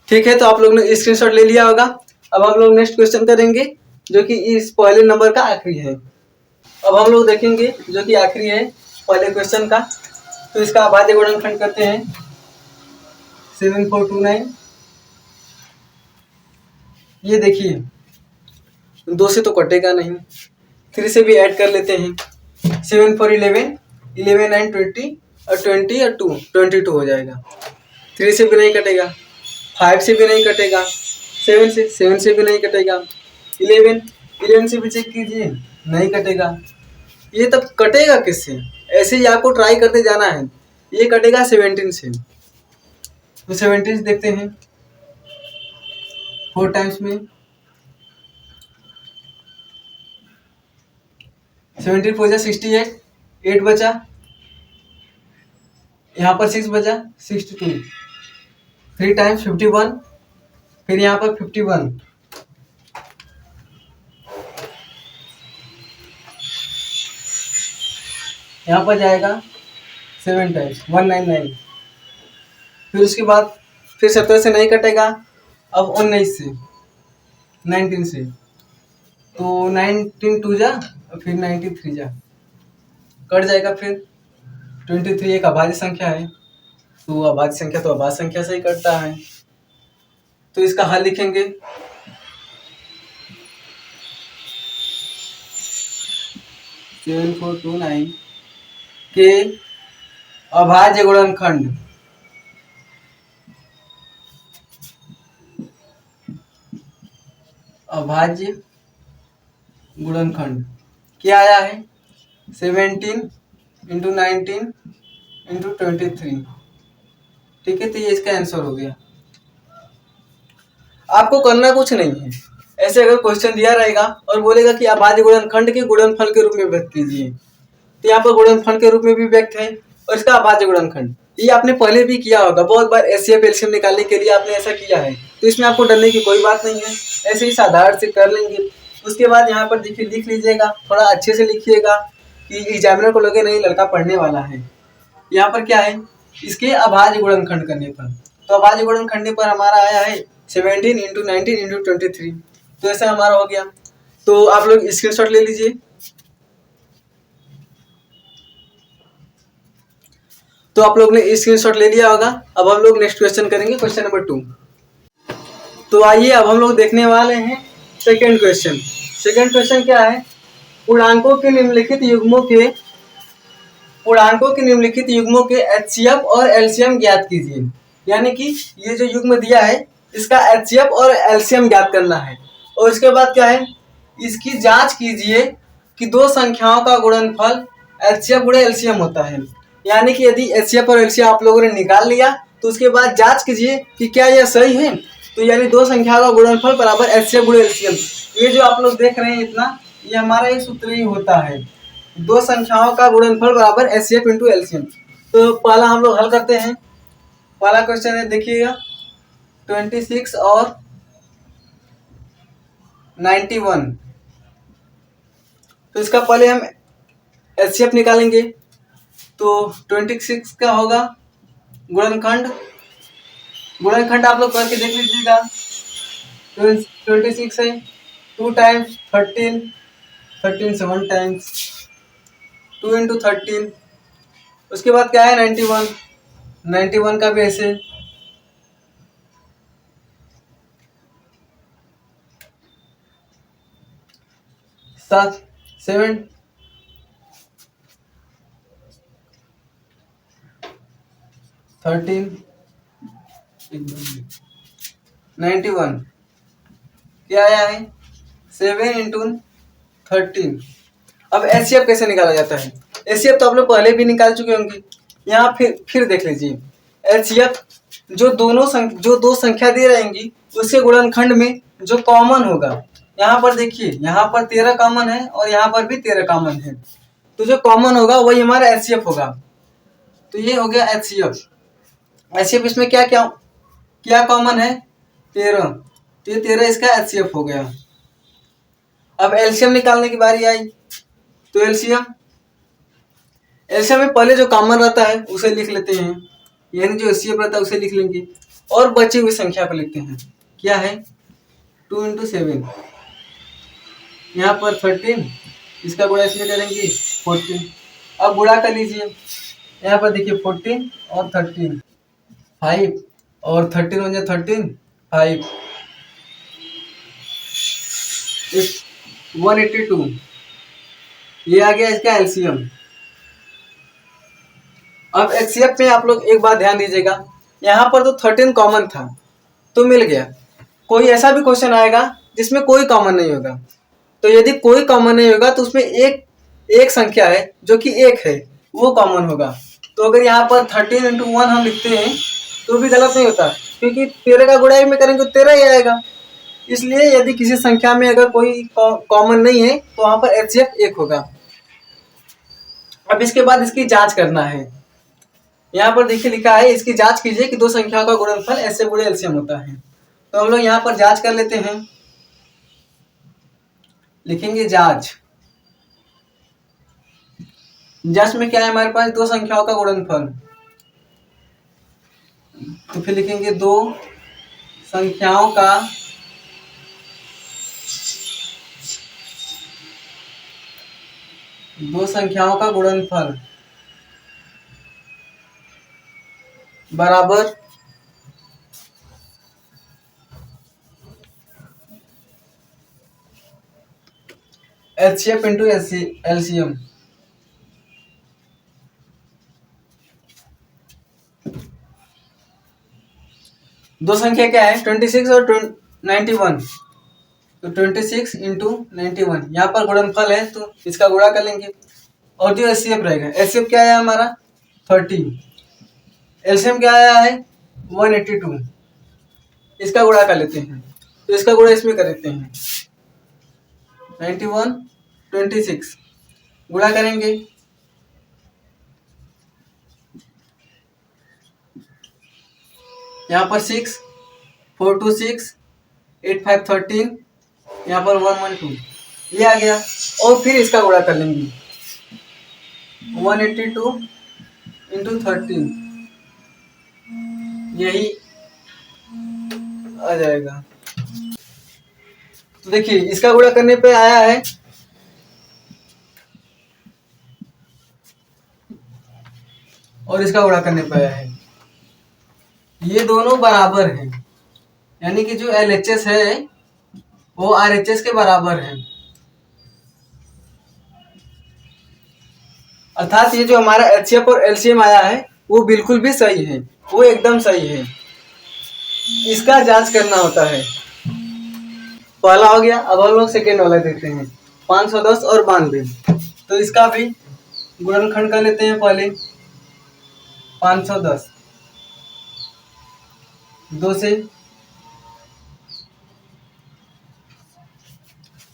ठीक है, तो आप लोग ने स्क्रीनशॉट ले लिया होगा। अब हम लोग नेक्स्ट क्वेश्चन करेंगे जो कि इस पहले नंबर का आखिरी है। अब हम लोग देखेंगे जो कि आखिरी है पहले क्वेश्चन का। तो इसका अभाज्य गुणनखंड करते हैं 7429। ये देखिए 2 से तो कटेगा नहीं, 3 से भी ऐड कर लेते हैं। 7 4 11, 11 9 20 और 20 और 2 22 हो जाएगा। 3 से भी नहीं कटेगा, 5 से भी नहीं कटेगा, 7 से भी नहीं कटेगा, 11 से भी चेक कीजिए, नहीं कटेगा। ये तब कटेगा किससे? ऐसे ही आपको ट्राई करते जाना है। ये कटेगा 17 से, तो 17 से देखते हैं 4 टाइम्स में। 17 4 68, 8 बचा, यहाँ पर 6 बचा, 62। 3 टाइम्स 51, फिर यहाँ पर 51, यहाँ पर जाएगा 7 टाइम्स 199। फिर उसके बाद फिर 17 से नहीं कटेगा, अब 19 से, 19 से, तो 19 2 जा, फिर 93 जा, कट जाएगा। फिर 23 एक अभाज्य संख्या है, तो अभाज्य संख्या तो अभाज्य संख्या से ही कटता है। तो इसका हल लिखेंगे 7429 के अभाज्य गुणनखंड अभाज्य गुणनखंड क्या आया है 17 इंटू 19 इंटू 23। ठीक है, तो ये इसका आंसर हो गया। आपको करना कुछ नहीं है, ऐसे अगर क्वेश्चन दिया रहेगा और बोलेगा कि अभाज्य गुणनखंड के गुणनफल के रूप में व्यक्त कीजिए, तो यहाँ पर गुणनफल के रूप में भी व्यक्त है और इसका अभाज्य गुणनखंड ये आपने पहले भी किया होगा, बहुत बार एचसीएफ एलसीएम निकालने के लिए आपने ऐसा किया है, तो इसमें आपको डरने की कोई बात नहीं है, ऐसे ही साधारण से कर लेंगे। उसके बाद यहाँ पर देखिए लिख लीजिएगा, थोड़ा अच्छे से लिखिएगा कि एग्जामिनर को लगे नहीं लड़का पढ़ने वाला है। यहाँ पर क्या है, इसके अभाज्य गुणनखंड करने पर, तो अभाज्य गुणनखंड पर हमारा आया है 17 इंटू 19 इंटू 23, तो ऐसे हमारा हो गया। तो आप लोग स्क्रीनशॉट ले लीजिए। तो आप लोग ने स्क्रीनशॉट ले लिया होगा। अब हम लोग नेक्स्ट क्वेश्चन करेंगे, क्वेश्चन नंबर 2। तो आइए अब हम लोग देखने वाले हैं सेकंड क्वेश्चन। सेकंड क्वेश्चन क्या है, पूर्णांकों के निम्नलिखित युग्मों के एचसीएफ और एलसीएम ज्ञात कीजिए। यानी कि ये जो युग्म दिया है इसका एचसीएफ और एलसीएम ज्ञात करना है, और इसके बाद क्या है, इसकी जांच कीजिए कि दो संख्याओं का गुणनफल एचसीएफ गुणे एलसीएम होता है। यानी कि यदि एचसीएफ और एलसीएम आप लोगों ने निकाल लिया तो उसके बाद जांच कीजिए कि क्या यह सही है। तो यानी दो संख्याओं का गुणनफल बराबर एचसीएफ गुणे एलसीएम, ये जो आप लोग देख रहे हैं इतना, ये हमारा ये सूत्र ही होता है, दो संख्याओं का गुणनफल बराबर एचसीएफ इंटू एलसीएम। तो पहला हम लोग हल करते हैं। पहला क्वेश्चन है, देखिएगा 26 और 91। तो इसका पहले हम एचसीएफ निकालेंगे। तो 26 का होगा गुणनखंड आप लोग करके देख लीजिएगा। 26 है 2 टाइम्स 13 से 1 टाइम्स 2 इंटू 13। उसके बाद क्या है 91 का भी ऐसे 7 13 91 क्या आया है 7 इंटू 13। अब एचसीएफ कैसे निकाला जाता है, एचसीएफ तो आप लोग पहले भी निकाल चुके होंगे, यहाँ फिर देख लीजिए। एचसीएफ जो दो संख्या दे रहेंगी उसके गुणनखंड में जो कॉमन होगा, यहाँ पर देखिए, यहाँ पर 13 कॉमन है और यहाँ पर भी 13 कॉमन है, तो जो कॉमन होगा वही हमारा एचसीएफ होगा। तो ये हो गया एचसीएफ। एचसीएफ इसमें क्या क्या क्या कॉमन है? 13, तो ये 13 इसका एचसीएफ हो गया। अब एलसीएम निकालने की बारी आई, तो एलसीएम में पहले जो कॉमन रहता है उसे लिख लेते हैं, यानी जो एचसीएफ रहता है उसे लिख लेंगे और बची हुई संख्या को लिखते हैं। क्या है? 2 × 7, यहाँ पर 13, इसका गुणा इसमें करेंगे 14। अब गुणा कर लीजिए, यहाँ पर देखिए 14 और 13, 5 और 13 हो जाए 13, 5, 182, ये आ गया इसका एलसीएम। अब एचसीएफ में आप लोग एक बात ध्यान दीजिएगा, यहाँ पर तो 13 कॉमन था तो मिल गया। कोई ऐसा भी क्वेश्चन आएगा जिसमें कोई कॉमन नहीं होगा, तो यदि कोई कॉमन नहीं होगा तो उसमें एक संख्या है जो कि 1 है, वो कॉमन होगा। तो अगर यहाँ पर 13 × 1 हम लिखते हैं तो भी गलत नहीं होता, क्योंकि 13 का गुणा में करेंगे तो 13 ही आएगा। इसलिए यदि किसी संख्या में अगर कोई कॉमन नहीं है तो वहां पर एचसीएफ 1 होगा। अब इसके बाद इसकी जांच करना है। यहाँ पर देखिए लिखा है, इसकी जांच कीजिए कि दो संख्याओं का गुणनफल ऐसे गुणे एलसीएम होता है। तो हम लोग यहाँ पर जांच कर लेते हैं, लिखेंगे जांच। जांच में क्या है हमारे पास? दो संख्याओं का गुणनफल, तो फिर लिखेंगे दो संख्याओं का गुणनफल बराबर एचसीएफ इंटू एलसीएम। दो संख्या क्या है? 26 और 91, तो 26 × 91, यहाँ पर गुणनफल है तो इसका गुणा कर लेंगे। और जो एचसीएफ रहेगा, एचसीएफ क्या आया हमारा? 30, एलसीएम क्या आया है? 182, इसका गुणा कर लेते हैं, तो इसका गुणा इसमें कर लेते हैं। 91, 26 गुणा करेंगे, यहाँ पर 6, 4 2 6, 8 5 13, यहाँ पर 1 1 2, ये आ गया। और फिर इसका गुणा कर लेंगे, 182 × 13, यही आ जाएगा। तो देखिए इसका गुणा करने पे आया है और इसका गुणा करने पे आया है, ये दोनों बराबर हैं, यानी कि जो एलएचएस है वो आरएचएस के बराबर है। अर्थात ये जो हमारा एचसीएफ और एलसीएम आया है वो बिल्कुल भी सही है, वो एकदम सही है। इसका जांच करना होता है। पहला हो गया, अब हम लोग सेकेंड वाला देखते हैं, 510 और 92। तो इसका भी गुणनखंड कर लेते हैं पहले। 510 2 से,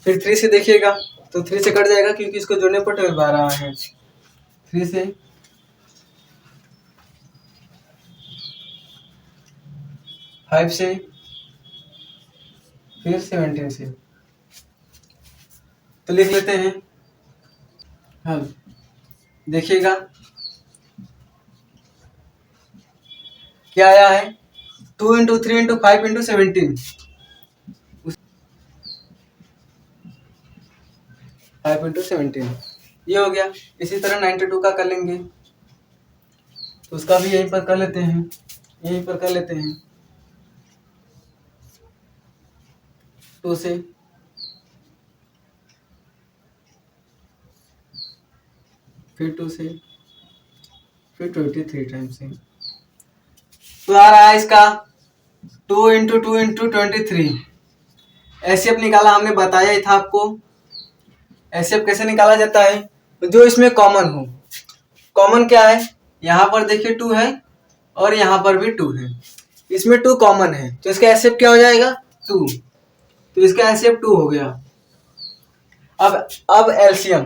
फिर 3 से देखिएगा तो 3 से कट जाएगा क्योंकि इसको जोड़ने पर 12 आ रहा है। 3 से, 5 से, फिर 17 से। तो लिख लेते हैं। हाँ देखिएगा क्या आया है? 2 × 3 × 5 × 17, 5 × 17 ये हो गया। इसी तरह 92 का कर लेंगे, तो उसका भी यहीं पर कर लेते हैं, यहीं पर कर लेते हैं। 2 से, फिर 2 से, फिर 23 टाइम्स से। तो आ रहा है इसका 2 × 2 × 23। एचसीएफ निकाला, हमने बताया ही था आपको। एचसीएफ कैसे निकाला जाता है? जो इसमें कॉमन हो। कॉमन क्या है? यहाँ पर देखिए 2 है और यहाँ पर भी 2 है, इसमें 2 कॉमन है, तो इसका एचसीएफ क्या हो जाएगा? 2। तो इसका एलसीएम 2 हो गया। अब एलसीएम,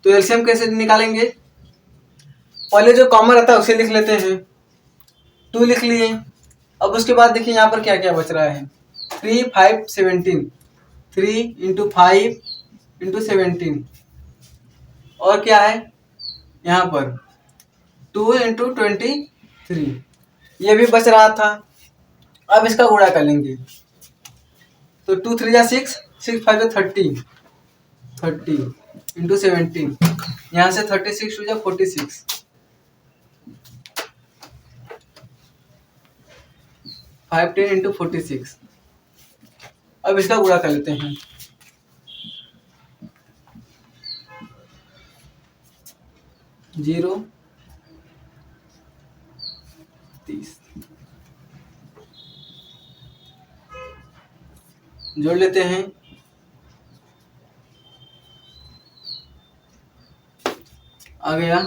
तो एलसीएम कैसे निकालेंगे? पहले जो कॉमन रहता है उसे लिख लेते हैं, 2 लिख लिए। अब उसके बाद देखिए यहाँ पर क्या क्या बच रहा है, 3 5 17, 3 इंटू 5 इंटू 17, और क्या है यहाँ पर 2 इंटू 23, ये भी बच रहा था। अब इसका गुणा कर लेंगे, तो 2 3 जा 6, 6 5 जा 30, 30 इंटू 17, यहाँ से 36 टू जा 46, 5 10 इंटू 46। अब इसका गुणा कर लेते हैं, 0 30, जोड़ लेते हैं, आ गया।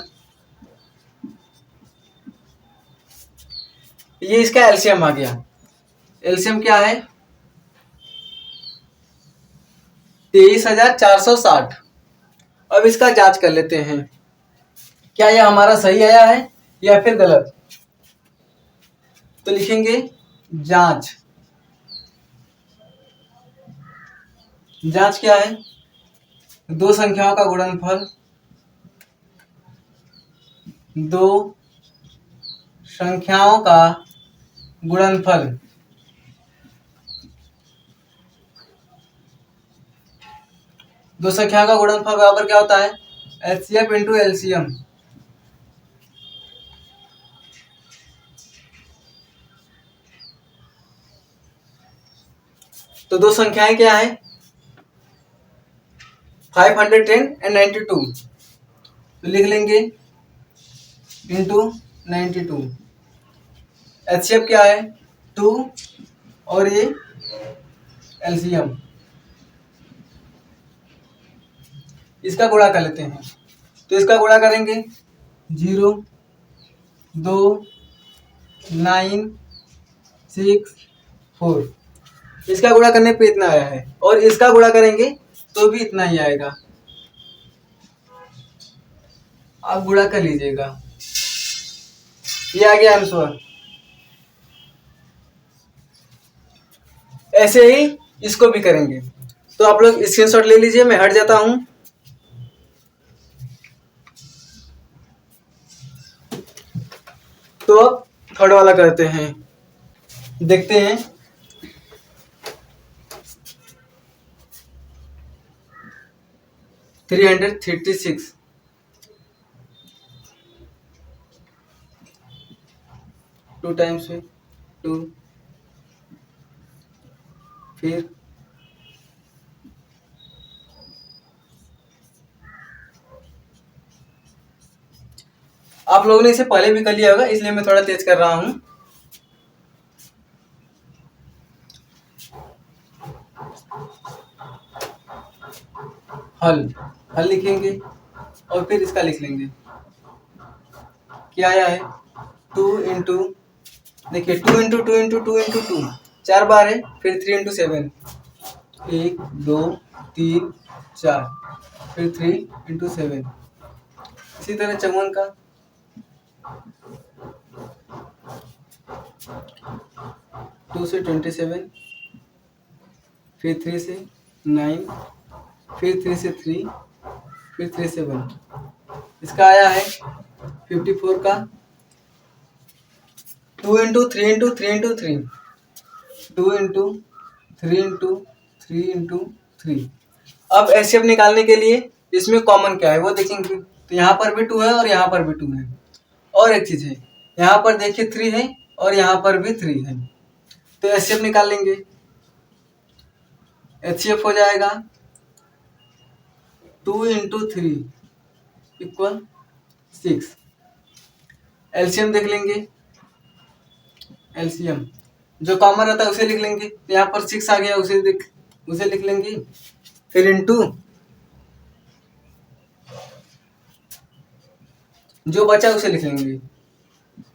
ये इसका एलसीएम आ गया। एलसीएम क्या है? 23,460। अब इसका जांच कर लेते हैं, क्या यह हमारा सही आया है या फिर गलत। तो लिखेंगे जांच। जांच क्या है? दो संख्याओं का गुणनफल, दो संख्याओं का गुणनफल, दो संख्याओं का गुणनफल बराबर क्या होता है? HCF into LCM. तो दो संख्याएं क्या है? 510 एंड 92, तो लिख लेंगे इंटू 92। एचसीएफ क्या है? 2, और ये एलसीएम। इसका गुणा कर लेते हैं, तो इसका गुणा करेंगे 0 2 9 6 4। इसका गुणा करने पे इतना आया है, और इसका गुणा करेंगे तो भी इतना ही आएगा। आप गुणा कर लीजिएगा, ये आ गया आंसर। ऐसे ही इसको भी करेंगे। तो आप लोग स्क्रीनशॉट ले लीजिए, मैं हट जाता हूं। तो अब थर्ड वाला करते हैं, देखते हैं। थ्री 336, टू टाइम्स में 2, फिर आप लोगों ने इसे पहले भी कर लिया होगा, इसलिए मैं थोड़ा तेज कर रहा हूं। हल लिखेंगे और फिर इसका लिख लेंगे। क्या आया है? 2 इंटू, देखिए 2 इंटू 2 इंटू 2 इंटू 2 4 बार है, फिर 3 इंटू 7, 1 2 3 4, फिर 3 इंटू 7। इसी तरह 54 का 2 से 27, फिर 3 से 9, फिर 3 से 3, फिर 3 से 1। इसका आया है 54 का 2 into 3 into 3 into 3, 2 into 3 into 3 into 3। अब एचसीएफ निकालने के लिए इसमें कॉमन क्या है वो देखेंगे। तो यहाँ पर भी 2 है और यहाँ पर भी 2 है। और एक चीज है, यहाँ पर देखिए 3 है और यहाँ पर भी 3 है। तो एचसीएफ निकाल लेंगे। एचसीएफ हो जाएगा 2 इंटू 3 इक्वल 6। एलसीएम देख लेंगे। एलसीएम जो कॉमन रहता है उसे लिख लेंगे। यहाँ पर 6 आ गया, उसे लिख लेंगे। फिर इंटू जो बचा उसे लिख लेंगे।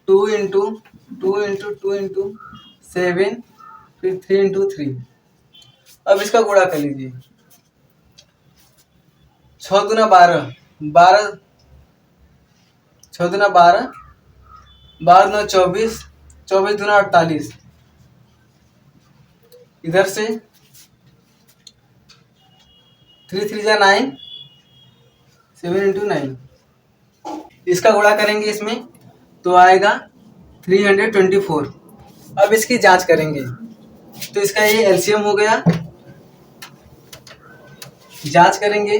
2 इंटू 2 इंटू 2 इंटू 7, फिर 3 इंटू 3। अब इसका गुणा कर लीजिए। 6 दूना 12, 12 6 दूना 12, 12 दूना 24, 24 दूना 48। इधर से 3 3 जा 9, 7 इंटू 9। इसका गुणा करेंगे इसमें तो आएगा 324। अब इसकी जांच करेंगे तो इसका ये एलसीएम हो गया। जांच करेंगे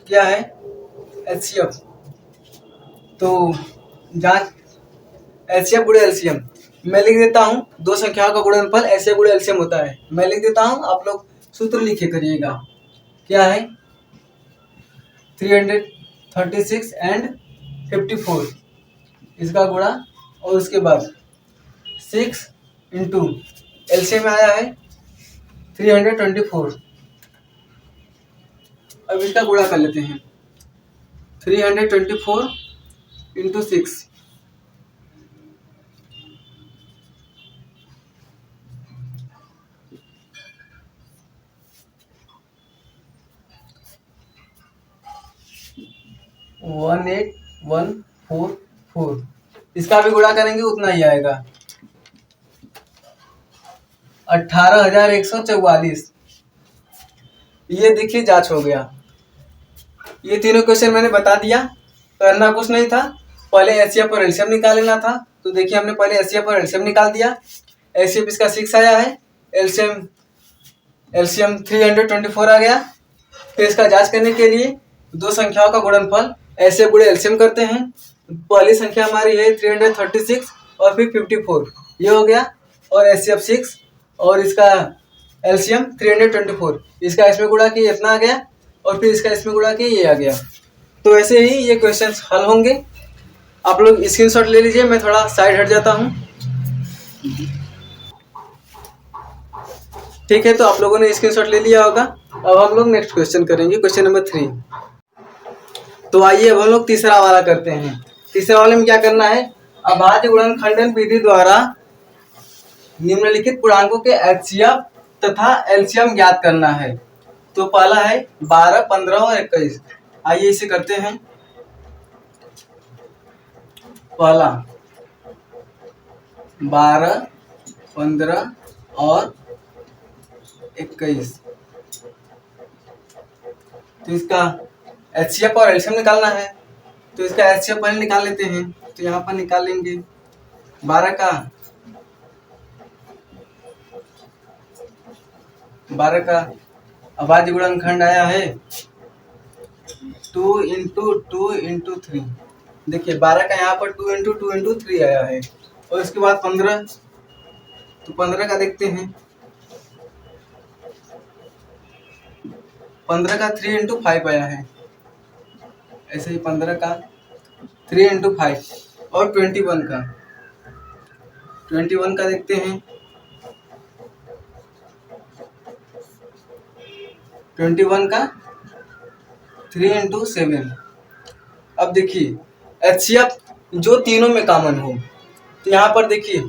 क्या है एचसीएफ, तो जांच एचसीएफ गुणे एलसीएम मैं लिख देता हूँ। दो संख्याओं का गुणनफल एचसीएफ गुणे एलसीएम होता है। मैं लिख देता हूँ, आप लोग सूत्र लिखे करिएगा। क्या है 336 एंड 54 इसका गुणा, और उसके बाद 6 इंटू एलसीएम में आया है 324। अब इसका गुणा कर लेते हैं। 324 इंटू 6 18144। इसका भी गुणा करेंगे उतना ही आएगा 18,144। ये देखिए जांच हो गया। ये तीनों क्वेश्चन मैंने बता दिया, करना कुछ नहीं था, पहले एचसीएफ और एलसीएम निकाल लेना था। तो देखिए हमने पहले एचसीएफ और एलसीएम निकाल दिया। एचसीएफ इसका 6 आया है, एलसीएम 324 आ गया। फिर इसका जांच करने के लिए दो संख्याओं का गुणनफल एचसीएफ गुणे एलसीएम करते हैं। पहली संख्या हमारी है 336 और फिर 54, ये हो गया, और एचसीएफ 6 और इसका एलसीएम 324। इसका इसमें गुणा किया इतना आ गया, और फिर इसका इसमें गुणा किया ये आ गया। तो ऐसे ही ये क्वेश्चंस हल होंगे। आप लोग स्क्रीनशॉट ले लीजिए, मैं थोड़ा साइड हट जाता हूँ। ठीक है, तो आप लोगों ने स्क्रीनशॉट ले लिया होगा। अब हम लोग नेक्स्ट क्वेश्चन करेंगे, क्वेश्चन नंबर 3। तो आइए अब हम लोग तीसरा वाला करते हैं। तीसरे वाले में क्या करना है, अभाज्य गुणनखंडन विधि द्वारा निम्नलिखित पूर्णांकों के एचसीएफ तथा एलसीएम ज्ञात करना है। तो पहला है 12, 15 और 21। आइए इसे करते हैं। पहला 12, 15 और 21। तो इसका एचसीएफ और एलसीएम निकालना है। तो इसका एचसीएफ पहले निकाल लेते हैं। तो यहाँ पर निकाल लेंगे 12 का अभाज्य गुणनखंड आया है 2 इंटू 2 इंटू 3। देखिए 12 का यहाँ पर 2 इंटू 2 इंटू 3 आया है। और इसके बाद 15, तो 15 का देखते हैं। 15 का 3 इंटू 5 आया है। ऐसे ही 15 का 3 इंटू 5, और 21 का देखते हैं। 21 का 3 इंटू 7। अब देखिए एचसीएफ जो तीनों में कॉमन हो, तो यहाँ पर देखिए,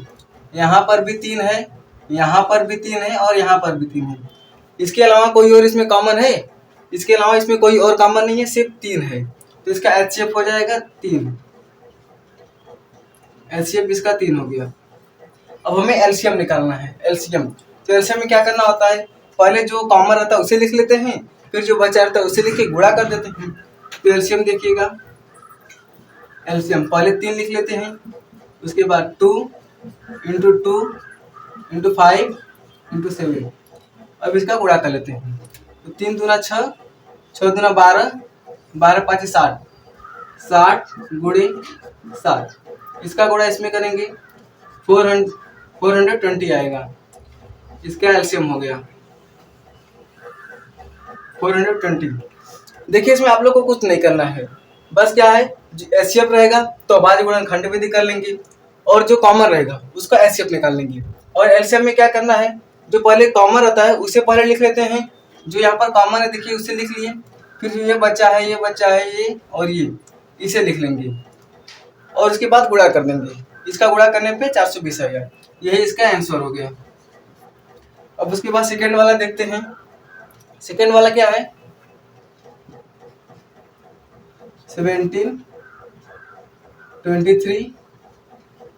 यहाँ पर भी 3 है, यहाँ पर भी 3 है, और यहाँ पर भी 3 है। इसके अलावा कोई और इसमें कॉमन है? इसके अलावा इसमें कोई और कॉमन नहीं है, सिर्फ 3 है। तो इसका एचसीएफ हो जाएगा 3। एलसीएम इसका 3 हो गया। अब हमें एलसीएम निकालना है। एलसीएम, तो एलसीएम में क्या करना होता है, पहले जो कॉमन रहता है उसे लिख लेते हैं, फिर जो बचा रहता है उसे लिख के गुणा कर देते हैं। तो एलसीएम देखिएगा, एलसीएम पहले 3 लिख लेते हैं, उसके बाद 2 इंटू 2 इंटू 5 इंटू 7। अब इसका गुणा कर लेते हैं। तो 3 दूना 6, 6 दूना 12, 12 5 60, 60 गुणे 7। इसका गुणा इसमें करेंगे 420 आएगा। इसका एलसीएम हो गया 420। देखिए इसमें आप लोग को कुछ नहीं करना है, बस क्या है, एचसीएफ रहेगा तो अभाज्य गुणनखंड विधि कर लेंगे, और जो कॉमन रहेगा उसका एचसीएफ निकाल लेंगे। और एलसीएम में क्या करना है, जो पहले कॉमन रहता है उसे पहले लिख लेते हैं। जो यहाँ पर कॉमन है देखिए उसे लिख लिए, फिर जो ये बच्चा है, ये बच्चा है, ये और ये, इसे लिख लेंगे, और उसके बाद गुणा कर देंगे। इसका गुणा करने पे 420 आएगा। यही इसका आंसर हो गया। अब उसके बाद सेकेंड वाला देखते हैं। सेकेंड वाला क्या है, 17, 23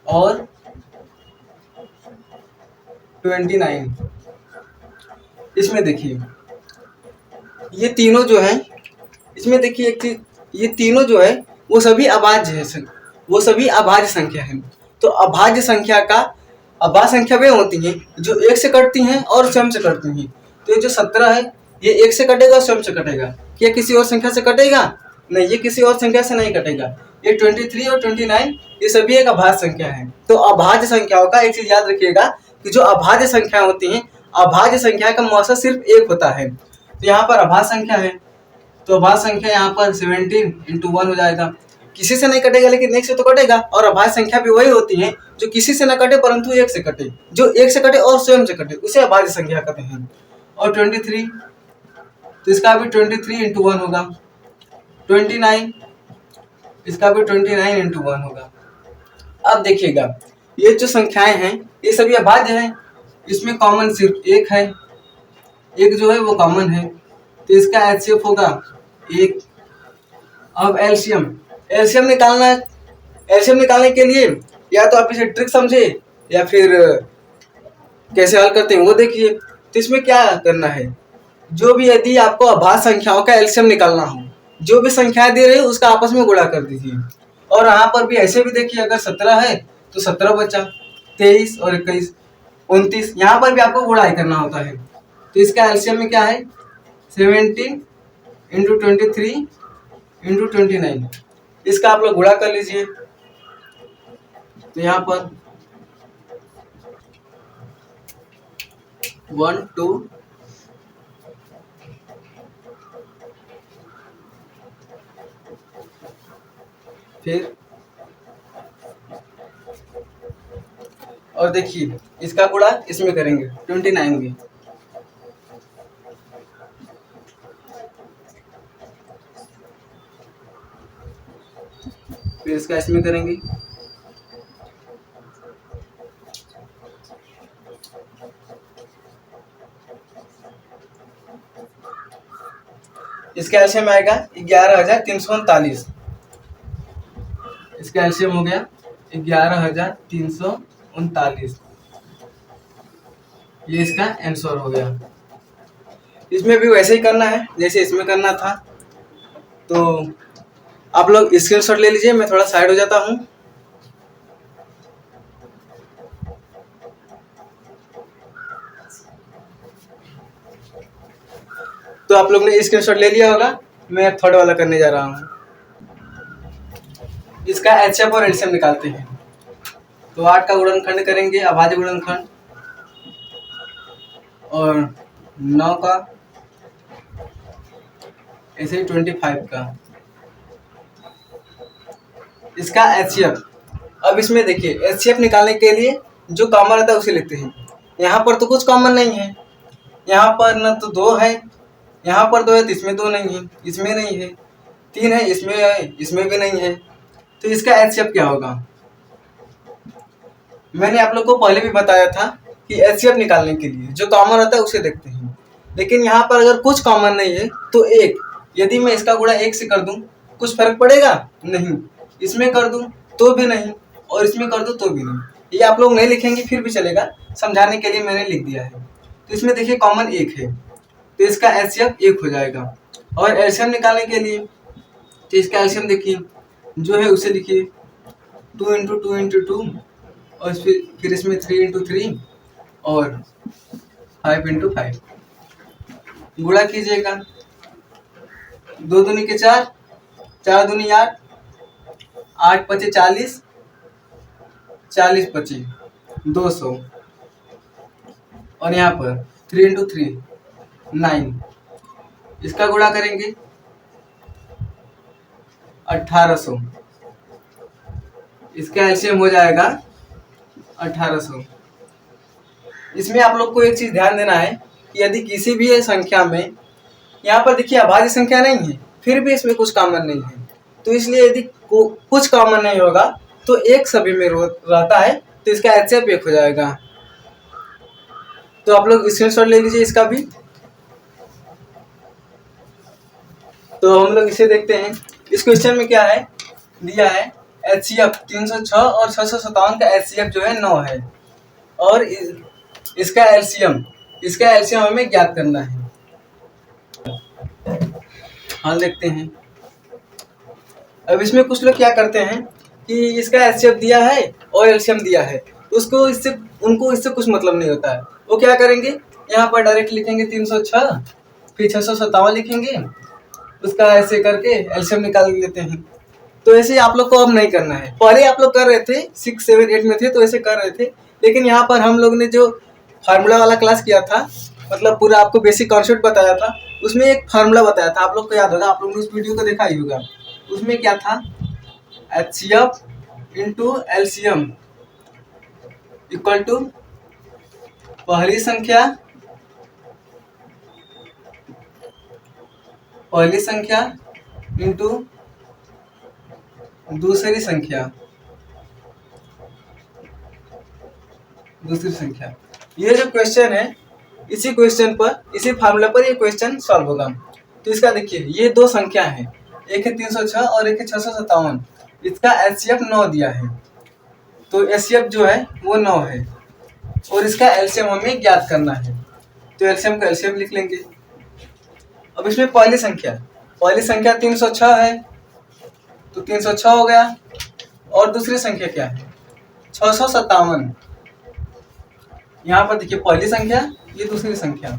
और 29। इसमें देखिए ये तीनों जो है, इसमें देखिए एक चीज, ये तीनों जो है वो सभी अभाज्य है, वो सभी अभाज्य संख्या है। तो अभाज्य संख्या का, अभाज्य संख्या वे होती हैं जो एक से कटती हैं और स्वयं से कटती हैं। तो ये जो 17 है ये एक से कटेगा और स्वयं से कटेगा। क्या किसी और संख्या से कटेगा? नहीं, ये किसी और संख्या से नहीं कटेगा। ये 23 और 29 ये सभी एक अभाज्य संख्या है। तो अभाज्य संख्याओं का एक चीज याद रखिएगा कि जो अभाज्य संख्या होती हैं, अभाज्य संख्या का मौसा सिर्फ एक होता है। तो यहाँ पर अभाज्य संख्या है, तो अभाज्य संख्या यहाँ पर 17 × 1 हो जाएगा। किसी से नहीं कटेगा लेकिन एक से तो कटेगा। और अभाज्य संख्या भी वही होती है जो किसी से न कटे परंतु एक से कटे, जो एक से कटे और स्वयं से कटे, उसे अभाज्य संख्या कहते हैं। और 23, तो इसका भी 23 × 1 होगा। 29, इसका भी 29 × 1 होगा। अब देखिएगा ये जो संख्याएं हैं ये सभी अभाज्य हैं, इसमें कॉमन सिर्फ एक है, एक जो है वो कॉमन है, तो इसका HCF होगा 1। अब एलसीएम निकालने के लिए या तो आप इसे ट्रिक समझे या फिर कैसे हल करते हैं वो देखिए। तो इसमें क्या करना है, जो भी यदि आपको अभाज्य संख्याओं का एलसीएम निकालना हो, जो भी संख्याएं दे रही है उसका आपस में गुणा कर दीजिए। और यहाँ पर भी ऐसे भी देखिए, अगर 17 है तो 17 बचा, 23 और 21 29, यहाँ पर भी आपको गुणा ही करना होता है। तो इसका एलसीएम में क्या है, 17 × 23 × 29, इसका आप लोग गुणा कर लीजिए। तो यहाँ पर 1 2 फिर और देखिए इसका गुणा इसमें करेंगे 29 में, फिर इसका इसमें करेंगे, इसका एलसीएम आएगा 11,339। इसका एलसीएम हो गया 11,339, ये इसका आंसर हो गया। इसमें भी वैसे ही करना है जैसे इसमें करना था। तो आप लोग स्क्रीनशॉट ले लीजिए, मैं थोड़ा साइड हो जाता हूँ। तो आप लोग ने स्क्रीनशॉट ले लिया होगा, मैं थर्ड वाला करने जा रहा हूँ। इसका HCF और LCM निकालते हैं। तो 8 का गुणनखंड करेंगे, अभाज्य गुणनखंड, और 9 का, ऐसे ही 25 का। इसका HCF। अब इसमें देखिए HCF निकालने के लिए जो कॉमन रहता है उसे लेते हैं। यहाँ पर तो कुछ कॉमन नहीं है, यहाँ पर न तो 2 है, यहाँ पर 2 है तो इसमें 2 नहीं है, इसमें नहीं है, 3 है इसमें भी नहीं है। तो इसका HCF क्या होगा? मैंने आप लोग को पहले भी बताया था कि HCF निकालने के लिए जो कॉमन रहता है उसे देखते हैं। लेकिन यहाँ पर अगर कुछ कॉमन नहीं है तो एक, यदि मैं इसका गुणा 1 से कर दूं कुछ फर्क पड़ेगा? नहीं। इसमें कर दूं तो भी नहीं, और इसमें कर दूं तो भी नहीं। ये आप लोग नहीं लिखेंगे फिर भी चलेगा, समझाने के लिए मैंने लिख दिया है। तो इसमें देखिए कॉमन 1 है, तो इसका HCF 1 हो जाएगा। और एलसीएम निकालने के लिए तो इसका एलसीएम देखिए जो है उसे लिखिए 2 × 2 × 2, और फिर इसमें 3 × 3 और 5 × 5 गुणा कीजिएगा। 2 दूनी के 4, 4 दूनी 8, 8 पचे 40, 40 पचे 200, और यहाँ पर 3 × 3 9, इसका गुणा करेंगे 1800, इसका एलसीएम हो जाएगा 1800। इसमें आप लोग को एक चीज ध्यान देना है कि यदि किसी भी संख्या में, यहाँ पर देखिए अभाज्य संख्या नहीं है फिर भी इसमें कुछ कॉमन नहीं है, तो इसलिए यदि कुछ कॉमन नहीं होगा तो एक सभी में रहता है, तो इसका HCF 1 हो जाएगा। तो आप लोग स्क्रीनशॉट ले लीजिए इसका भी। तो हम लोग इसे देखते हैं। इस क्वेश्चन में क्या है दिया है, HCF 306 और 657 का HCF जो है 9 है, और इसका एलसीएम हमें ज्ञात करना है। हाँ देखते हैं। अब इसमें कुछ लोग क्या करते हैं कि इसका एचसीएफ दिया है और एलसीएम दिया है, उनको इससे कुछ मतलब नहीं होता है। वो क्या करेंगे, यहाँ पर डायरेक्ट लिखेंगे 306, फिर 657 लिखेंगे, उसका ऐसे करके एलसीएम निकाल लेते हैं। तो ऐसे आप लोग को अब नहीं करना है। पहले आप लोग कर रहे थे 6, 7, 8 में थे तो ऐसे कर रहे थे, लेकिन यहाँ पर हम लोग ने जो फार्मूला वाला क्लास किया था, मतलब पूरा आपको बेसिक कॉन्सेप्ट बताया था, उसमें एक फार्मूला बताया था, आप लोग को याद होगा, आप लोग ने उस वीडियो को देखा ही होगा। उसमें क्या था, HCF into LCM equal to पहली संख्या इंटू दूसरी संख्या। ये जो क्वेश्चन है, इसी क्वेश्चन पर, इसी फार्मूला पर ये क्वेश्चन सॉल्व होगा। तो इसका देखिए, ये दो संख्या है, एक है 306 और एक है 657। इसका एचसीएफ 9 दिया है, तो एचसीएफ जो है वो 9 है, और इसका एलसीएम हमें ज्ञात करना है। तो एलसीएम का एलसीएम लिख लेंगे। अब इसमें पहली संख्या 306 है, तो 306 हो गया, और दूसरी संख्या क्या है 657। यहाँ पर देखिए पहली संख्या, ये दूसरी संख्या,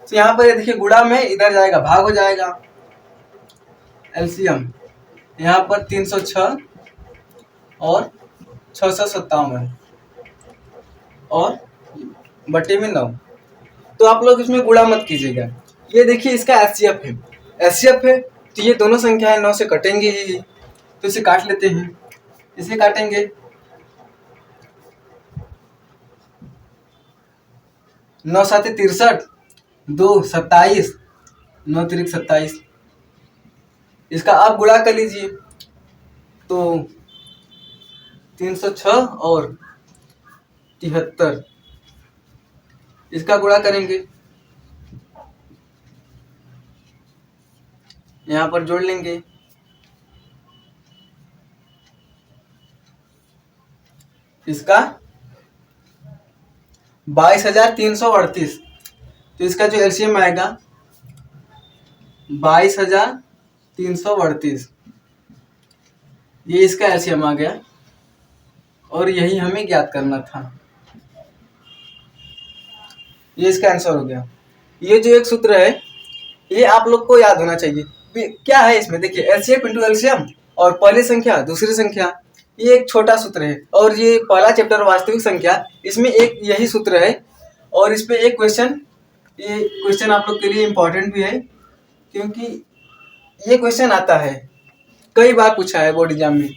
तो यहाँ पर ये देखिए गुणा में इधर जाएगा, भाग हो जाएगा। एलसीएम यहाँ पर 306 और 657 और बटे में 9। तो आप लोग इसमें गुणा मत कीजिएगा। ये देखिए इसका एचसीएफ है, तो ये दोनों संख्याएं 9 से कटेंगे ही, तो इसे काट लेते हैं। इसे काटेंगे, 9 7 63, 2 27, 9 3 27। इसका आप गुणा कर लीजिए, तो 306 और 73, इसका गुणा करेंगे, यहाँ पर जोड़ लेंगे। इसका 22,338, तो इसका जो एलसीएम आएगा 22,338, ये इसका एलसीएम आ गया, और यही हमें ज्ञात करना था। ये इसका आंसर हो गया। ये जो एक सूत्र है, ये आप लोग को याद होना चाहिए। क्या है इसमें, देखिए एचसीएफ इंटू एलसीएम और पहली संख्या दूसरी संख्या, ये एक छोटा सूत्र है, और ये पहला चैप्टर वास्तविक संख्या, इसमें एक यही सूत्र है। और इस पे एक क्वेश्चन, ये क्वेश्चन आप लोग के लिए इम्पोर्टेंट भी है, क्योंकि ये क्वेश्चन आता है, कई बार पूछा है बोर्ड एग्जाम में।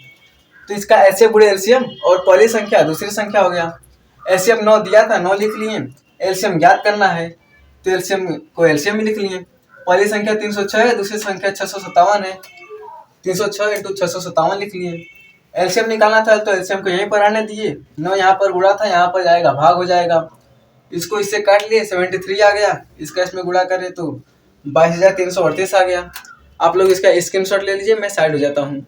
तो इसका एचसीएफ गुणे एलसीएम और पहली संख्या दूसरी संख्या हो गया। एचसीएफ 9 दिया था, 9 लिख लिए। एलसीएम ज्ञात करना है, तो एलसीएम को एलसीएम में लिख लिए। पहली संख्या 306 है, दूसरी संख्या 657 है, 306 इंटू 657 लिख लिए। एलसीएम निकालना था, तो एलसीएम को यहीं पर आने दिए, 9 यहाँ पर गुणा था, यहाँ पर जाएगा, भाग हो जाएगा। इसको इससे काट लिए, 73 आ गया। इसका इसमें गुणा करें तो 22,338 आ गया। आप लोग इसका स्क्रीनशॉट ले लीजिए, मैं साइड हो जाता हूँ।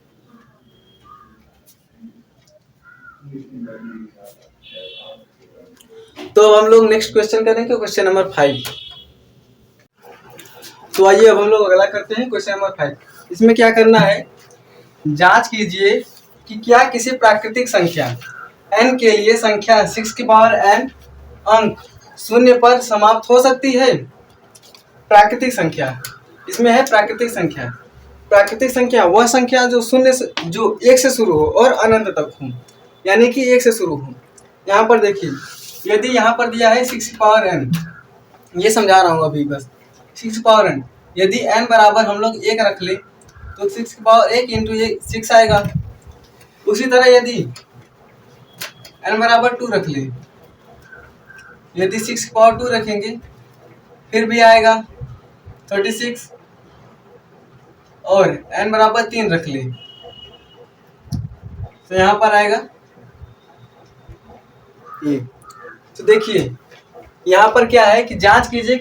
तो हम लोग नेक्स्ट क्वेश्चन करेंगे, क्वेश्चन नंबर 5। तो आइए अब हम लोग अगला करते हैं, क्वेश्चन नंबर 5। इसमें क्या करना है, जांच कीजिए कि क्या किसी प्राकृतिक संख्या n के लिए संख्या 6 की पावर n अंक शून्य पर समाप्त हो सकती है। प्राकृतिक संख्या, इसमें है प्राकृतिक संख्या वह संख्या जो शून्य से, जो 1 से शुरू हो और अनंत तक हो, यानी कि 1 से शुरू हो। यहाँ पर देखिए, यदि यहाँ पर दिया है 6 की पावर n, ये समझा रहा हूँ अभी बस, 6 की पावर n, यदि n बराबर हम लोग 1 रख ले, तो 6 की पावर 1 इंटू ये 6 आएगा। उसी तरह यदि n बराबर 2 रख ले, यदि 6 की पावर 2 रखेंगे फिर भी आएगा 36, और n बराबर 3 रख ले तो यहाँ पर आएगा ये। तो देखिए यहाँ पर क्या है कि जांच कीजिए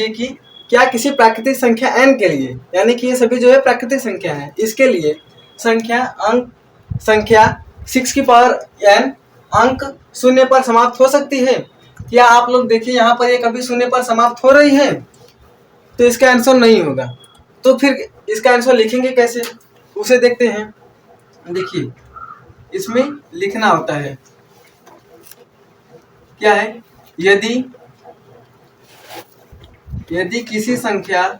कि क्या किसी प्राकृतिक संख्या n के लिए, यानी कि ये सभी जो है प्राकृतिक संख्या है, इसके लिए संख्या 6 की पावर n अंक शून्य पर समाप्त हो सकती है। क्या आप लोग देखिए यहाँ पर ये कभी शून्य पर समाप्त हो रही है? तो इसका आंसर नहीं होगा। तो फिर इसका आंसर लिखेंगे कैसे, उसे देखते हैं। देखिए इसमें लिखना होता है, क्या है, यदि किसी संख्या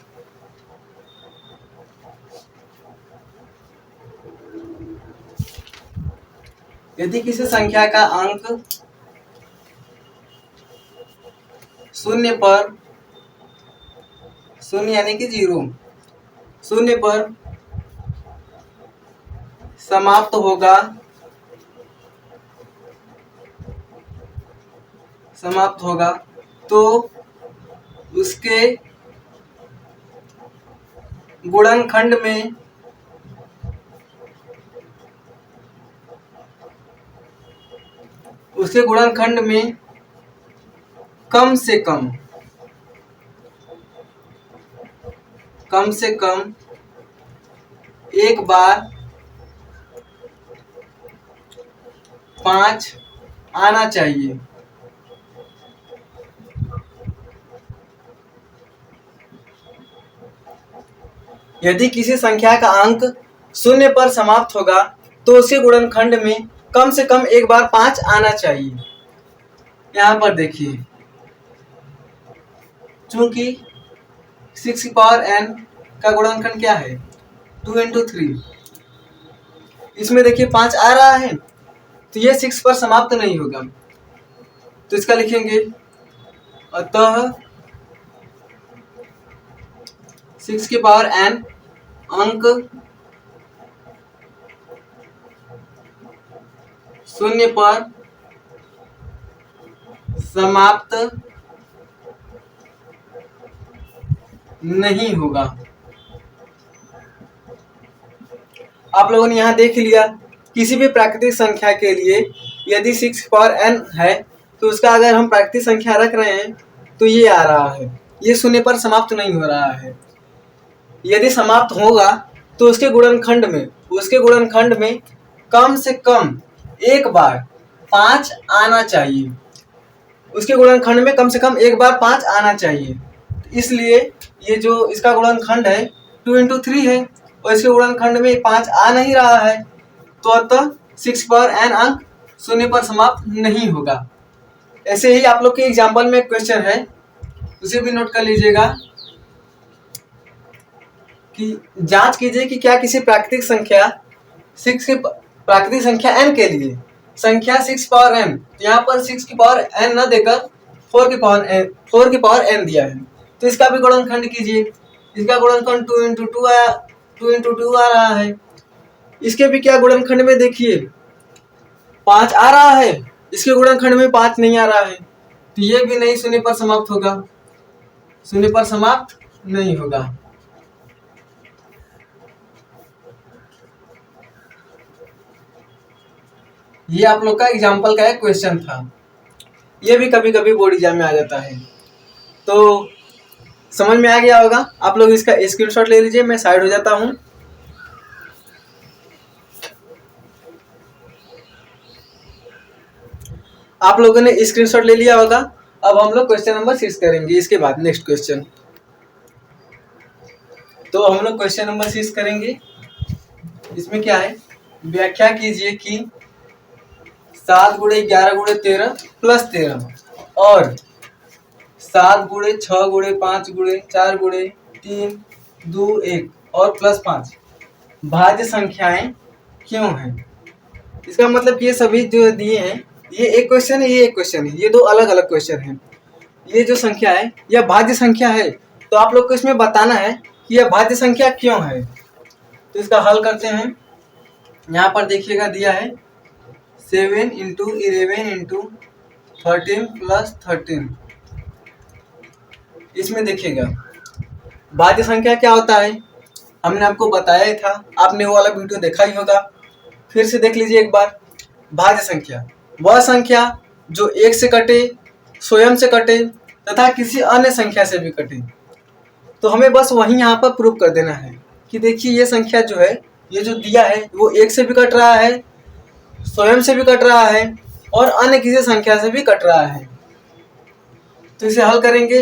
का अंक शून्य पर, शून्य यानी कि 0, शून्य पर समाप्त होगा तो उसके गुणनखंड में कम से कम एक बार 5 आना चाहिए। यदि किसी संख्या का अंक शून्य पर समाप्त होगा तो उसके गुणनखंड में कम से कम एक बार 5 आना चाहिए। यहाँ पर देखिए, चूंकि 6 की पावर n का गुणनखंड क्या है, 2 × 3, इसमें देखिए 5 आ रहा है, तो ये 6 पर समाप्त नहीं होगा। तो इसका लिखेंगे, अतः 6 की पावर n अंक शून्य पर समाप्त नहीं होगा। आप लोगों ने यहाँ देख लिया, किसी भी प्राकृतिक संख्या के लिए यदि 6 पावर n है तो उसका अगर हम प्राकृतिक संख्या रख रहे हैं तो ये आ रहा है, ये शून्य पर समाप्त नहीं हो रहा है। यदि समाप्त होगा तो उसके गुणनखंड में कम से कम एक बार 5 आना चाहिए। उसके गुणनखंड में कम से कम एक बार 5 आना चाहिए। इसलिए ये जो इसका गुणनखंड है 2 × 3 है और इसके गुणनखंड में 5 आ नहीं रहा है, तो अतः 6 पावर n अंक शून्य पर समाप्त नहीं होगा। ऐसे ही आप लोग के एग्जाम्पल में क्वेश्चन है, उसे भी नोट कर लीजिएगा कि जांच कीजिए कि क्या किसी प्राकृतिक संख्या n के लिए संख्या 6 पावर n, यहाँ पर 6 की पावर n न देकर 4 की पावर n दिया है, तो इसका भी गुणनखंड कीजिए। इसका गुणनखंड 2 × 2 आ रहा है। इसके भी क्या गुणनखंड में देखिए 5 आ रहा है, इसके गुणनखंड में 5 नहीं आ रहा है, तो ये भी नहीं शून्य पर समाप्त होगा, शून्य पर समाप्त नहीं होगा। ये आप लोग का एग्जाम्पल का एक क्वेश्चन था, ये भी कभी कभी बोर्ड एग्जाम में आ जाता है। तो समझ में आ गया होगा। आप लोग इसका स्क्रीनशॉट ले लीजिए, मैं साइड हो जाता हूँ। आप लोगों ने स्क्रीनशॉट ले लिया होगा। अब हम लोग क्वेश्चन नंबर 6 करेंगे, इसके बाद नेक्स्ट क्वेश्चन। तो हम लोग क्वेश्चन नंबर 6 करेंगे। इसमें क्या है, व्याख्या कीजिए कि 7 × 11 × 13 + 13 और 7 × 6 × 5 × 4 × 3 2 1 और +5 भाज्य संख्याएं क्यों हैं। इसका मतलब ये सभी जो दिए हैं, ये एक क्वेश्चन है, ये एक क्वेश्चन है, ये दो अलग अलग क्वेश्चन हैं। ये जो संख्या है यह भाज्य संख्या है, तो आप लोग को इसमें बताना है कि यह भाज्य संख्या क्यों है। तो इसका हल करते हैं। यहाँ पर देखिएगा दिया है 7 × 11 × 13 + 13। इसमें देखिएगा भाज्य संख्या क्या होता है, हमने आपको बताया ही था, आपने वो वाला वीडियो देखा ही होगा, फिर से देख लीजिए एक बार। भाज्य संख्या वह संख्या जो 1 से कटे, स्वयं से कटे तथा किसी अन्य संख्या से भी कटे। तो हमें बस वही यहाँ पर प्रूव कर देना है कि देखिए ये संख्या जो है, ये जो दिया है वो एक से भी कट रहा है, स्वयं से भी कट रहा है और अन्य किसी संख्या से भी कट रहा है। तो इसे हल करेंगे।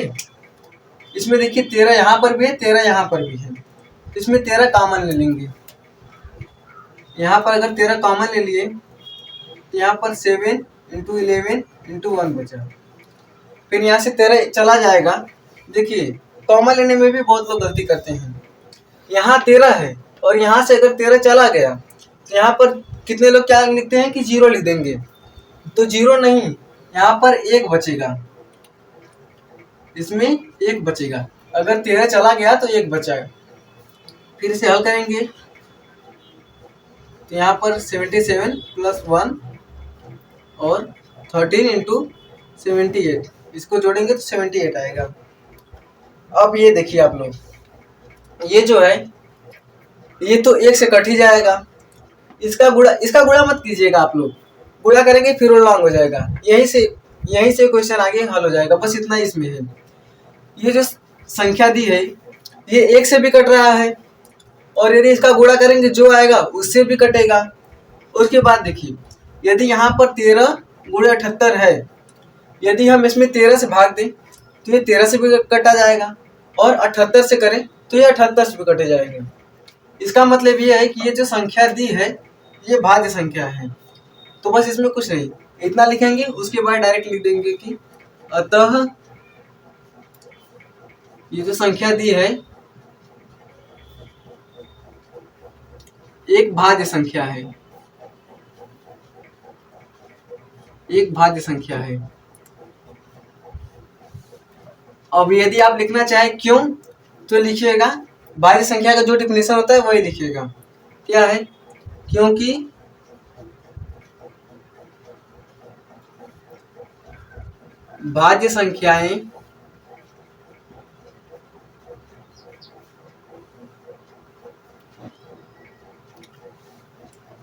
इसमें देखिए 13 यहाँ पर भी है, 13 यहाँ पर भी है, तो इसमें 13 कॉमन ले लेंगे। यहाँ पर अगर 13 कॉमन ले लिए तो यहाँ पर 7 इंटू 11 इंटू 1 बचा। फिर यहाँ से 13 चला जाएगा। देखिए कॉमन लेने में भी बहुत लोग गलती करते हैं। यहाँ 13 है और यहाँ से अगर 13 चला गया तो यहाँ पर कितने लोग क्या लिखते हैं कि 0 लिख देंगे। तो 0 नहीं, यहाँ पर 1 बचेगा, इसमें 1 बचेगा। अगर 13 चला गया तो 1 बचा। फिर इसे हल करेंगे तो यहाँ पर 77 प्लस 1 और 13 इंटू 78, इसको जोड़ेंगे तो 78 आएगा। अब ये देखिए आप लोग, ये जो है ये तो 1 से कट ही जाएगा। इसका गुणा मत कीजिएगा आप लोग, गुणा करेंगे फिर वो लॉन्ग हो जाएगा। यहीं से क्वेश्चन आगे हल हो जाएगा, बस इतना इसमें है। ये जो संख्या दी है ये 1 से भी कट रहा है और यदि इसका गुणा करेंगे जो आएगा उससे भी कटेगा। उसके बाद देखिए यदि यहाँ पर 13 गुणे 78 है, यदि हम इसमें 13 से भाग दें तो ये 13 से भी कटा जाएगा और 78 से करें तो ये 78 से भी कटे जाएंगे। इसका मतलब ये है कि ये जो संख्या दी है ये भाज्य संख्या है। तो बस इसमें कुछ नहीं, इतना लिखेंगे, उसके बाद डायरेक्ट लिख देंगे कि अतः ये जो संख्या दी है एक भाज्य संख्या है, एक भाज्य संख्या है। अब यदि आप लिखना चाहे क्यों तो लिखिएगा, भाज्य संख्या का जो डिफिनेशन होता है वही लिखिएगा। क्या है? क्योंकि भाज्य संख्याएं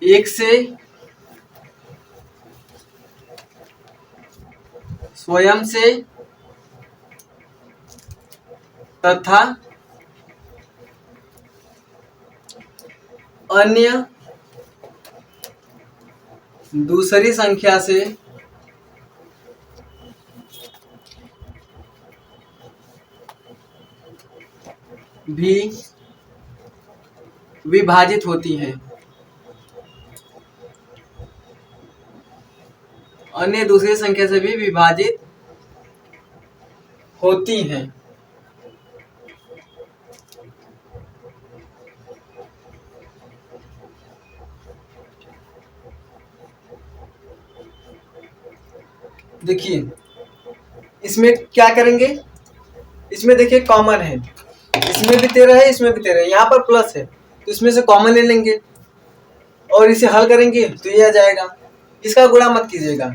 एक से स्वयं से तथा अन्य दूसरी संख्या से भी विभाजित होती हैं। अन्य दूसरी संख्या से भी विभाजित होती हैं। देखिए इसमें क्या करेंगे, इसमें देखिए कॉमन है, इसमें भी 13 है, इसमें भी 13 है, यहाँ पर प्लस है तो इसमें से कॉमन ले लेंगे और इसे हल करेंगे तो ये आ जाएगा। इसका गुणा मत कीजिएगा।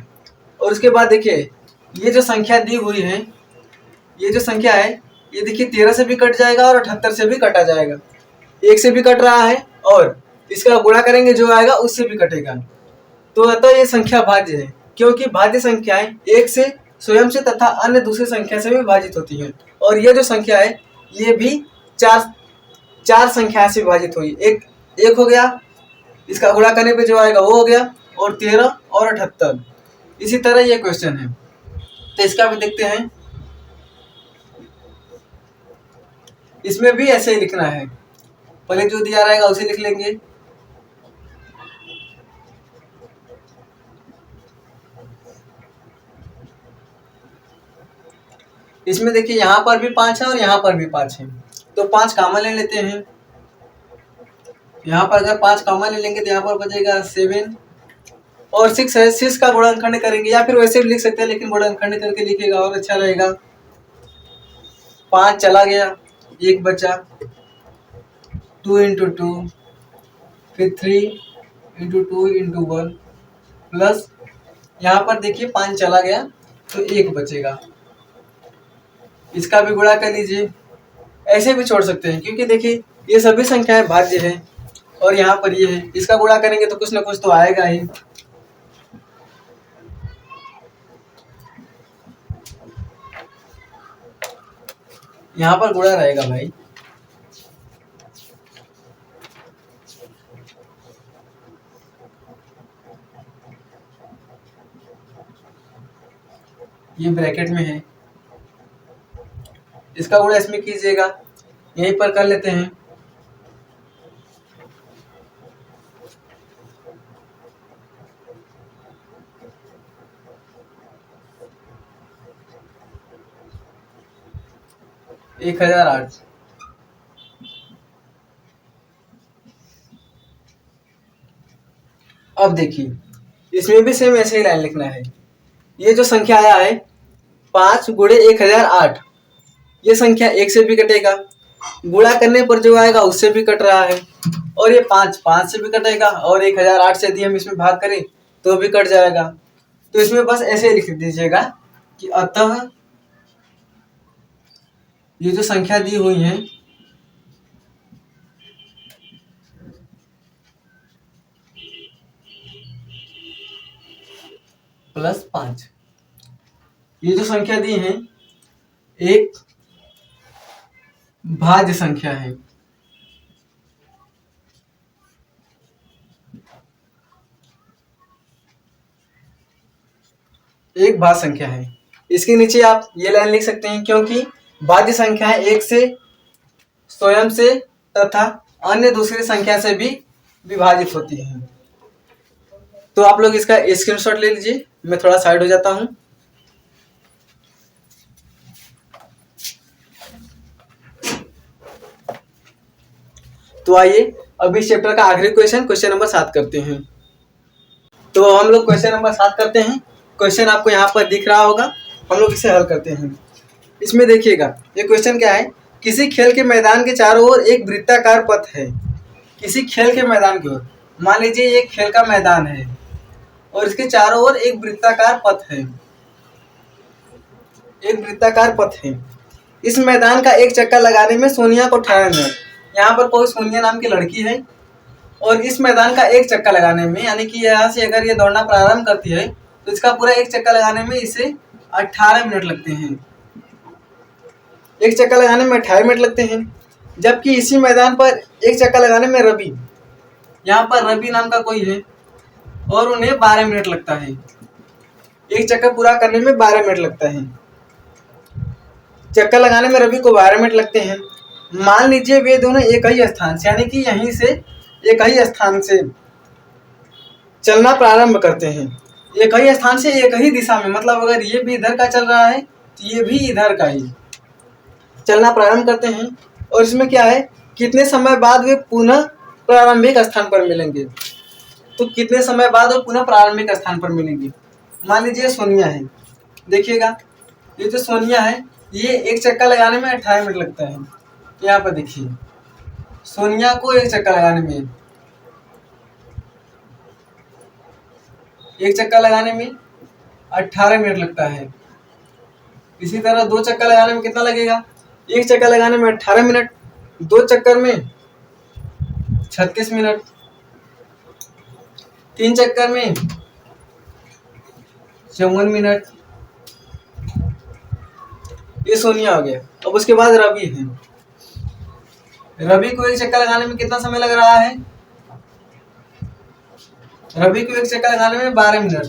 और उसके बाद देखिए ये जो संख्या दी हुई है, ये जो संख्या है ये देखिए 13 से भी कट जाएगा और 78 से भी कटा जाएगा। 1 से भी कट रहा है और इसका गुणा करेंगे जो आएगा उससे भी कटेगा। तो अतः ये संख्या भाज्य है, क्योंकि भाज्य संख्याएं 1 से स्वयं से तथा अन्य दूसरी संख्या से भी विभाजित होती हैं। और ये जो संख्या है ये भी चार संख्या से विभाजित हुई। एक हो गया, इसका गुणा करने पे जो आएगा वो हो गया, और 13 और 78। इसी तरह ये क्वेश्चन है, तो इसका भी देखते हैं। इसमें भी ऐसे ही लिखना है, पहले जो दिया रहेगा उसे लिख लेंगे। इसमें देखिए यहाँ पर भी 5 है और यहाँ पर भी 5 है, तो 5 कॉमन ले लेते हैं। यहाँ पर अगर 5 कॉमन ले लेंगे तो यहाँ पर बचेगा 7 और 6 है। 6 का गुणनखंड करेंगे, या फिर वैसे भी लिख सकते हैं, लेकिन गुणनखंड करके लिखेगा और अच्छा रहेगा। 5 चला गया, 1 बचा, 2 इंटू 2, फिर 3 इंटू 2 इंटू 1 प्लस यहाँ पर देखिए 5 चला गया तो 1 बचेगा। इसका भी गुणा कर लीजिए, ऐसे भी छोड़ सकते हैं क्योंकि देखिए ये सभी संख्याएं भाज्य है और यहाँ पर ये है, इसका गुणा करेंगे तो कुछ ना कुछ तो आएगा ही। यहाँ पर गुणा रहेगा भाई। ये ब्रैकेट में है, इसका गुणा इसमें कीजिएगा, यहीं पर कर लेते हैं। एक 1008। अब देखिए इसमें भी सेम ऐसे ही लाइन लिखना है। ये जो संख्या आया है 5 गुणे 1008, ये संख्या 1 से भी कटेगा, गुणा करने पर जो आएगा उससे भी कट रहा है, और ये 5 से भी कटेगा, और 1008 से यदि हम इसमें भाग करें तो भी कट जाएगा। तो इसमें बस ऐसे लिख दीजिएगा कि अतः ये जो संख्या दी हुई है +5, ये जो संख्या दी है एक भाज्य संख्या है। एक भाज्य संख्या है। इसके नीचे आप ये लाइन लिख सकते हैं, क्योंकि भाज्य संख्याएं एक से, स्वयं से तथा अन्य दूसरी संख्या से भी विभाजित होती हैं। तो आप लोग इसका स्क्रीनशॉट ले लीजिए, मैं थोड़ा साइड हो जाता हूं। तो आइए अभी इस चैप्टर का आखिरी क्वेश्चन नंबर 7 करते हैं। तो हम लोग क्वेश्चन नंबर 7 करते हैं। क्वेश्चन आपको यहाँ पर दिख रहा होगा, हम लोग इसे हल करते हैं। इसमें देखिएगा ये क्वेश्चन क्या है, किसी खेल के मैदान के चारों ओर एक वृत्ताकार पथ है। किसी खेल के मैदान की ओर, मान लीजिए ये खेल का मैदान है और इसके चारों ओर एक वृत्ताकार पथ है, एक वृत्ताकार पथ है। इस मैदान का एक चक्कर लगाने में सोनिया को 18 मिनट, यहाँ पर कोई सोनिया नाम की लड़की है और इस मैदान का एक चक्कर लगाने में, यानी कि यहाँ से अगर ये दौड़ना प्रारंभ करती है तो इसका पूरा एक चक्कर लगाने में इसे 18 मिनट लगते हैं। एक चक्कर लगाने में 18 मिनट लगते हैं। जबकि इसी मैदान पर एक चक्कर लगाने में रवि, यहाँ पर रवि नाम का कोई है और उन्हें 12 मिनट लगता है। एक चक्कर पूरा करने में 12 मिनट लगता है। चक्कर लगाने में रवि को 12 मिनट लगते हैं। मान लीजिए वे दोनों एक ही स्थान से, यानी कि यहीं से एक ही स्थान से चलना प्रारंभ करते हैं। एक ही स्थान से एक ही दिशा में, मतलब अगर ये भी इधर का चल रहा है तो ये भी इधर का ही चलना प्रारंभ करते हैं। और इसमें क्या है, कितने समय बाद वे पुनः प्रारंभिक स्थान पर मिलेंगे। तो कितने समय बाद वो पुनः प्रारंभिक स्थान पर मिलेंगे। मान लीजिए सोनिया है, देखिएगा ये जो सोनिया है ये एक चक्कर लगाने में 18 मिनट लगता है। यहाँ पर देखिए सोनिया को एक चक्कर लगाने में, एक चक्कर लगाने में 18 मिनट लगता है। इसी तरह 2 चक्कर लगाने में कितना लगेगा, एक चक्कर लगाने में 18 मिनट, 2 चक्कर में 36 मिनट, 3 चक्कर में 54 मिनट। ये सोनिया हो गया। अब उसके बाद रवि है। रवि को एक चक्कर लगाने में कितना समय लग रहा है, रवि को एक चक्कर लगाने में 12 मिनट।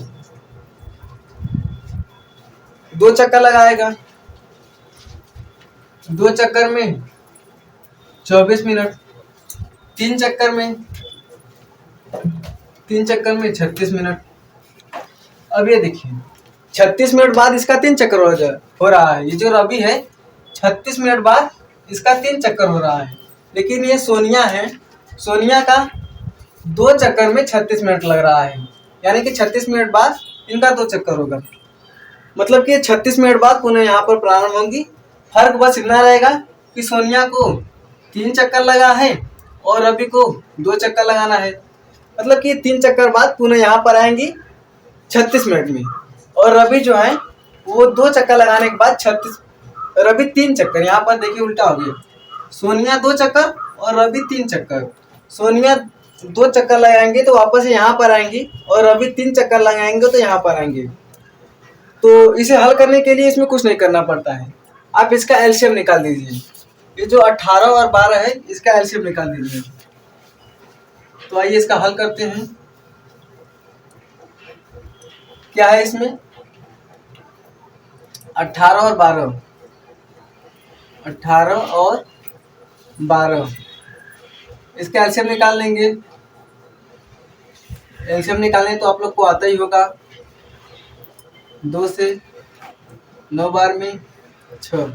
2 चक्कर लगाएगा, 2 चक्कर में 24 मिनट, 3 चक्कर में 36 मिनट। अब ये देखिए 36 मिनट बाद इसका 3 चक्कर हो रहा है। ये जो रवि है 36 मिनट बाद इसका 3 चक्कर हो रहा है। लेकिन ये सोनिया है, सोनिया का 2 चक्कर में 36 मिनट लग रहा है, यानी कि 36 मिनट बाद इनका 2 चक्कर होगा। मतलब कि 36 मिनट बाद पुनः यहाँ पर प्रारंभ होंगी। फर्क बस इतना रहेगा कि सोनिया को 3 चक्कर लगा है और रवि को 2 चक्कर लगाना है। मतलब कि 3 चक्कर बाद पुनः यहाँ पर आएंगी 36 मिनट में, और रवि जो है वो 2 चक्कर लगाने के बाद 36, रवि 3 चक्कर, यहाँ पर देखिए उल्टा हो गया, सोनिया 2 चक्कर और रवि 3 चक्कर। सोनिया 2 चक्कर लगाएंगे तो वापस यहाँ पर आएंगी और रवि 3 चक्कर लगाएंगे तो यहाँ पर आएंगे। तो इसे हल करने के लिए इसमें कुछ नहीं करना पड़ता है, आप इसका एलसीएम निकाल दीजिए। ये जो 18 और 12 है इसका एलसीएम निकाल दीजिए। तो आइए इसका हल करते हैं। क्या है इसमें 18 और 12, 18 और 12, इसका एलसीएम निकाल लेंगे। एलसीएम निकालें तो आप लोग को आता ही होगा, 2 से 9 बार में 6,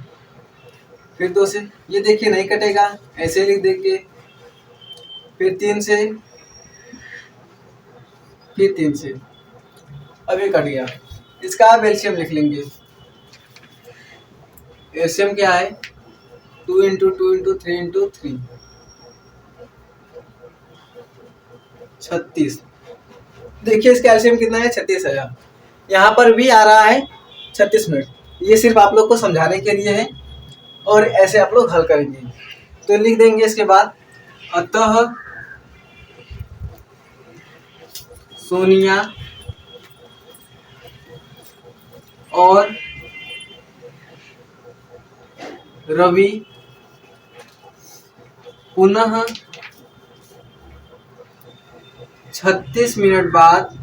फिर 2 से, ये देखिए नहीं कटेगा, ऐसे ही लिख देंगे। फिर 3 से, फिर 3 से, अभी कट गया। इसका आप एलसीएम लिख लेंगे। एलसीएम क्या है 2 इंटू 2 इंटू 3 इंटू 3, 36। देखिए इसका एलसीएम कितना है 36 है। यहाँ पर भी आ रहा है 36 मिनट। ये सिर्फ आप लोग को समझाने के लिए है और ऐसे आप लोग हल करेंगे। तो लिख देंगे इसके बाद, अतः सोनिया और रवि पुनः 36 मिनट बाद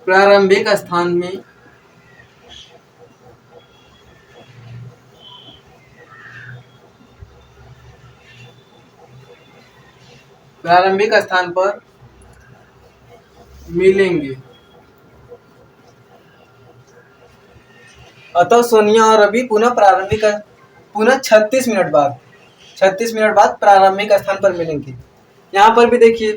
प्रारंभिक स्थान में पर मिलेंगे। अतः सोनिया और रवि पुनः 36 मिनट बाद प्रारंभिक स्थान पर मिलेंगे। यहाँ पर भी देखिए,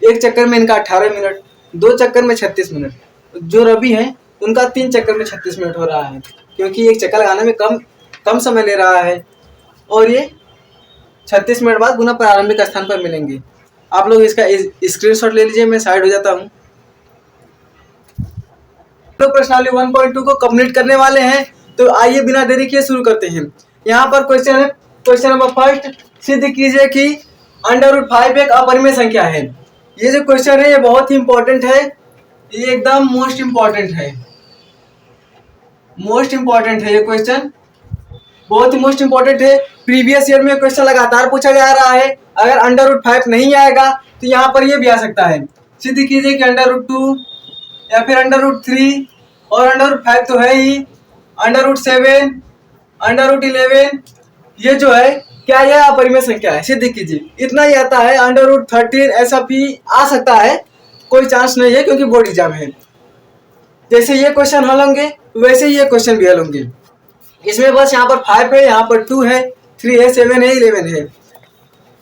एक चक्कर में इनका 18 मिनट, 2 चक्कर में 36 मिनट। जो रवि है उनका 3 चक्कर में 36 मिनट हो रहा है, क्योंकि एक चक्कर लगाने में कम समय ले रहा है। और ये 36 मिनट बाद पुनः प्रारंभिक स्थान पर मिलेंगे। आप लोग इसका स्क्रीनशॉट ले लीजिए, मैं साइड हो जाता हूँ। तो प्रश्नावली 1.2 को कंप्लीट करने वाले हैं, तो आइए बिना देरी किए शुरू करते हैं। यहाँ पर क्वेश्चन है, क्वेश्चन नंबर फर्स्ट, सिद्ध कीजिए कि √5 एक अपरिमेय संख्या है। ये जो क्वेश्चन है ये बहुत ही इंपॉर्टेंट है, ये एकदम मोस्ट इंपॉर्टेंट है ये क्वेश्चन, बहुत ही मोस्ट इंपॉर्टेंट है। प्रीवियस ईयर में क्वेश्चन लगातार पूछा जा रहा है। अगर √5 नहीं आएगा तो यहाँ पर ये भी आ सकता है, सिद्ध कीजिए कि √2 या फिर √3 और √5 तो है ही, √7, √11, ये जो है क्या यह अपरिमेय संख्या है, सिद्ध कीजिए। इतना ही आता है। √13 ऐसा भी आ सकता है, कोई चांस नहीं है क्योंकि बोर्ड एग्जाम है। जैसे ये क्वेश्चन हल होंगे वैसे ही ये क्वेश्चन भी हल होंगे। इसमें बस यहाँ पर 5 है, यहाँ पर 2 है, 3 है, 7 है, 11 है।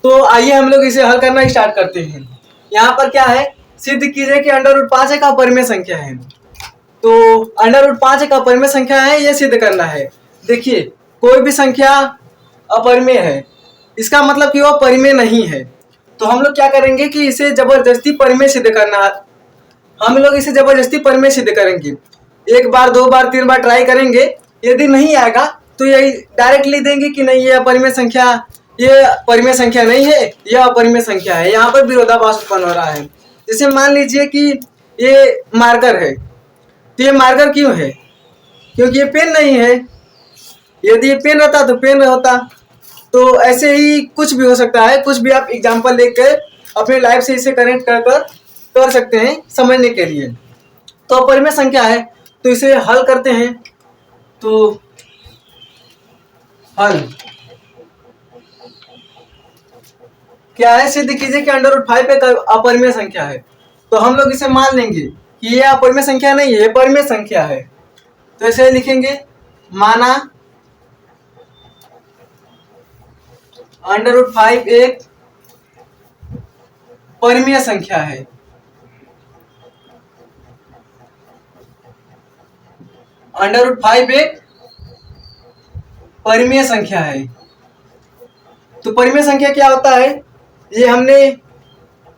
तो आइए हम लोग इसे हल करना स्टार्ट करते हैं। यहाँ पर क्या है, सिद्ध कीजिए कि √5 एक अपरिमेय संख्या है। तो √5 एक अपरिमेय संख्या है, ये सिद्ध करना है। देखिए कोई भी संख्या अपरिमेय है, इसका मतलब कि वो परिमेय नहीं है। तो हम लोग क्या करेंगे कि इसे जबरदस्ती परिमेय सिद्ध करना, हम लोग इसे जबरदस्ती परिमेय सिद्ध करेंगे। 1 बार 2 बार 3 बार ट्राई करेंगे, यदि नहीं आएगा तो यही डायरेक्ट लिख देंगे कि नहीं ये अपरिमेय संख्या, ये परिमेय संख्या नहीं है, यह अपरिमेय संख्या है। यहाँ पर विरोधाभास उत्पन्न हो रहा है। जैसे मान लीजिए कि ये मार्कर है, तो ये मार्कर क्यों है, क्योंकि ये पेन नहीं है। यदि ये पेन रहता तो पेन होता। तो ऐसे ही कुछ भी हो सकता है, कुछ भी आप एग्जाम्पल लेकर अपने लाइफ से इसे कनेक्ट कर सकते हैं समझने के लिए। तो अपरिमेय संख्या है, तो इसे हल करते हैं। तो हल क्या है, सिद्ध कीजिए कि √5 एक अपरिमेय संख्या है। तो हम लोग इसे मान लेंगे कि ये अपरिमेय संख्या नहीं है, ये परिमेय संख्या है। तो ऐसे लिखेंगे, माना √5 एक परिमेय संख्या है। √5 एक परिमेय संख्या है। तो परिमेय संख्या क्या होता है, ये हमने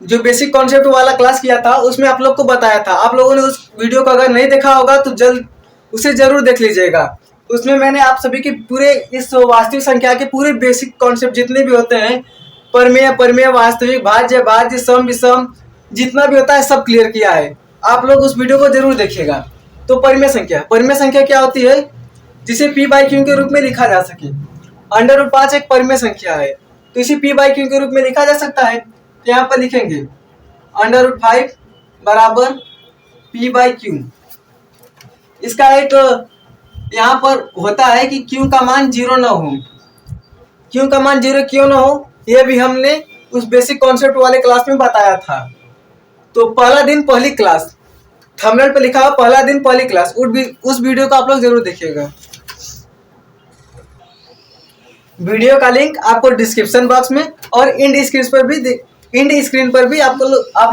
जो बेसिक कॉन्सेप्ट वाला क्लास किया था उसमें आप लोग को बताया था। आप लोगों ने उस वीडियो को अगर नहीं देखा होगा तो उसे जरूर देख लीजिएगा। उसमें मैंने आप सभी के पूरे इस वास्तविक संख्या के पूरे बेसिक कॉन्सेप्ट जितने भी होते हैं, परिमेय, परिमेय, वास्तविक, भाज्य, भाज्य, सम, विषम, जितना भी होता है सब क्लियर किया है। आप लोग उस वीडियो को जरूर देखिएगा। तो परिमेय संख्या क्या होती है, जिसे p बाई क्यू के रूप में लिखा जा सके। अंडर रूट 5 एक परिमेय संख्या है, तो इसे p बाई क्यू के रूप में लिखा जा सकता है। तो यहाँ पर लिखेंगे अंडर रूट 5 बराबर p बाई क्यू। इसका एक यहाँ पर होता है कि q का मान 0 ना हो। q का मान 0 क्यों ना हो, यह भी हमने उस बेसिक कॉन्सेप्ट वाले क्लास में बताया था। तो पहला दिन पहली क्लास, थंबनेल पे लिखा हुआ पहला दिन पहली क्लास, उस वीडियो को आप लोग जरूर देखिएगा। वीडियो का लिंक आपको डिस्क्रिप्शन बॉक्स में और इंड स्क्रीन पर भी आप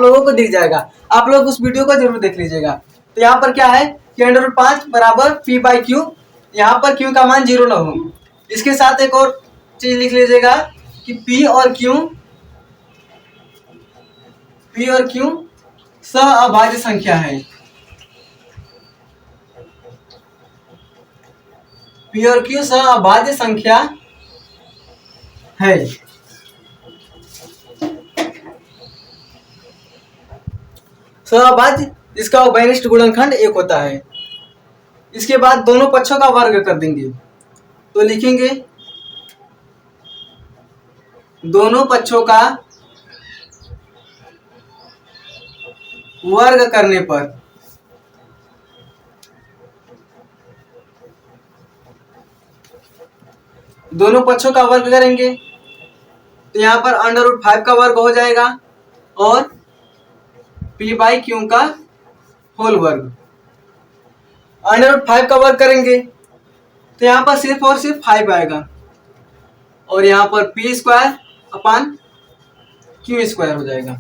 लोगों को दिख जाएगा। आप लोग उस वीडियो को जरूर देख लीजिएगा। तो यहाँ पर क्या है कि अंडर रूट 5 बराबर p बाई क्यू, यहाँ पर q का मान 0 ना हो। इसके साथ एक और चीज लिख लीजिएगा कि p और q सहअभाज्य संख्या है। p और q सहअभाज्य संख्या है। सहअभाज्य इसका उभयनिष्ठ गुणनखंड 1 होता है। इसके बाद दोनों पक्षों का वर्ग कर देंगे, तो लिखेंगे दोनों पक्षों का वर्ग करने पर दोनों पक्षों का वर्ग करेंगे, तो यहाँ पर अंडर रूट 5 का वर्ग हो जाएगा और p बाई क्यू का होल वर्ग। अंडर रूट 5 का वर्ग करेंगे तो यहाँ पर सिर्फ और सिर्फ 5 आएगा और यहाँ पर p स्क्वायर अपान q स्क्वायर हो जाएगा।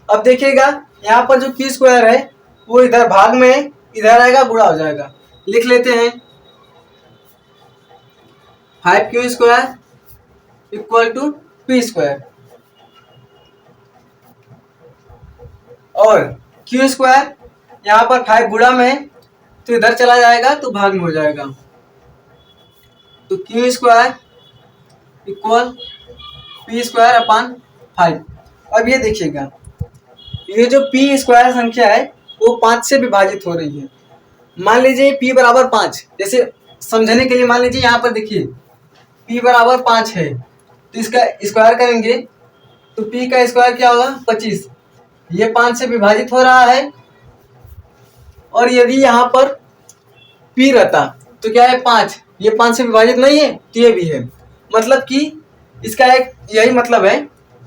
अब देखिएगा यहाँ पर जो q स्क्वायर है वो इधर भाग में इधर आएगा, गुणा हो जाएगा। लिख लेते हैं 5q square equal to p square और q स्क्वायर यहाँ पर 5 गुणा में है तो इधर चला जाएगा तो भाग में हो जाएगा। तो q square equal p square upon 5। अब ये देखिएगा ये जो p स्क्वायर संख्या है वो 5 से विभाजित हो रही है। मान लीजिए p बराबर 5, जैसे समझने के लिए मान लीजिए यहाँ पर देखिए p बराबर 5 है तो इसका स्क्वायर करेंगे तो p का स्क्वायर क्या होगा 25। ये 5 से विभाजित हो रहा है और यदि यहाँ पर p रहता तो क्या है 5, ये 5 से विभाजित नहीं है तो ये भी है। मतलब कि इसका एक यही मतलब है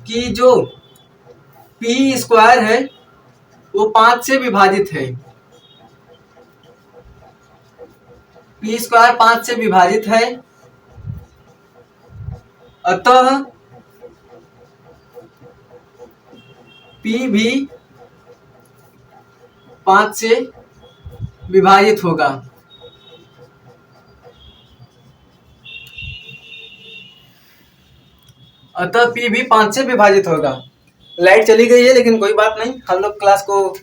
कि जो p स्क्वायर है वो 5 से विभाजित है। p स्क्वायर 5 से विभाजित है, अतः p भी 5 से विभाजित होगा। अतः p भी 5 से विभाजित होगा। लाइट चली गई है लेकिन कोई बात नहीं, हम लोग क्लास को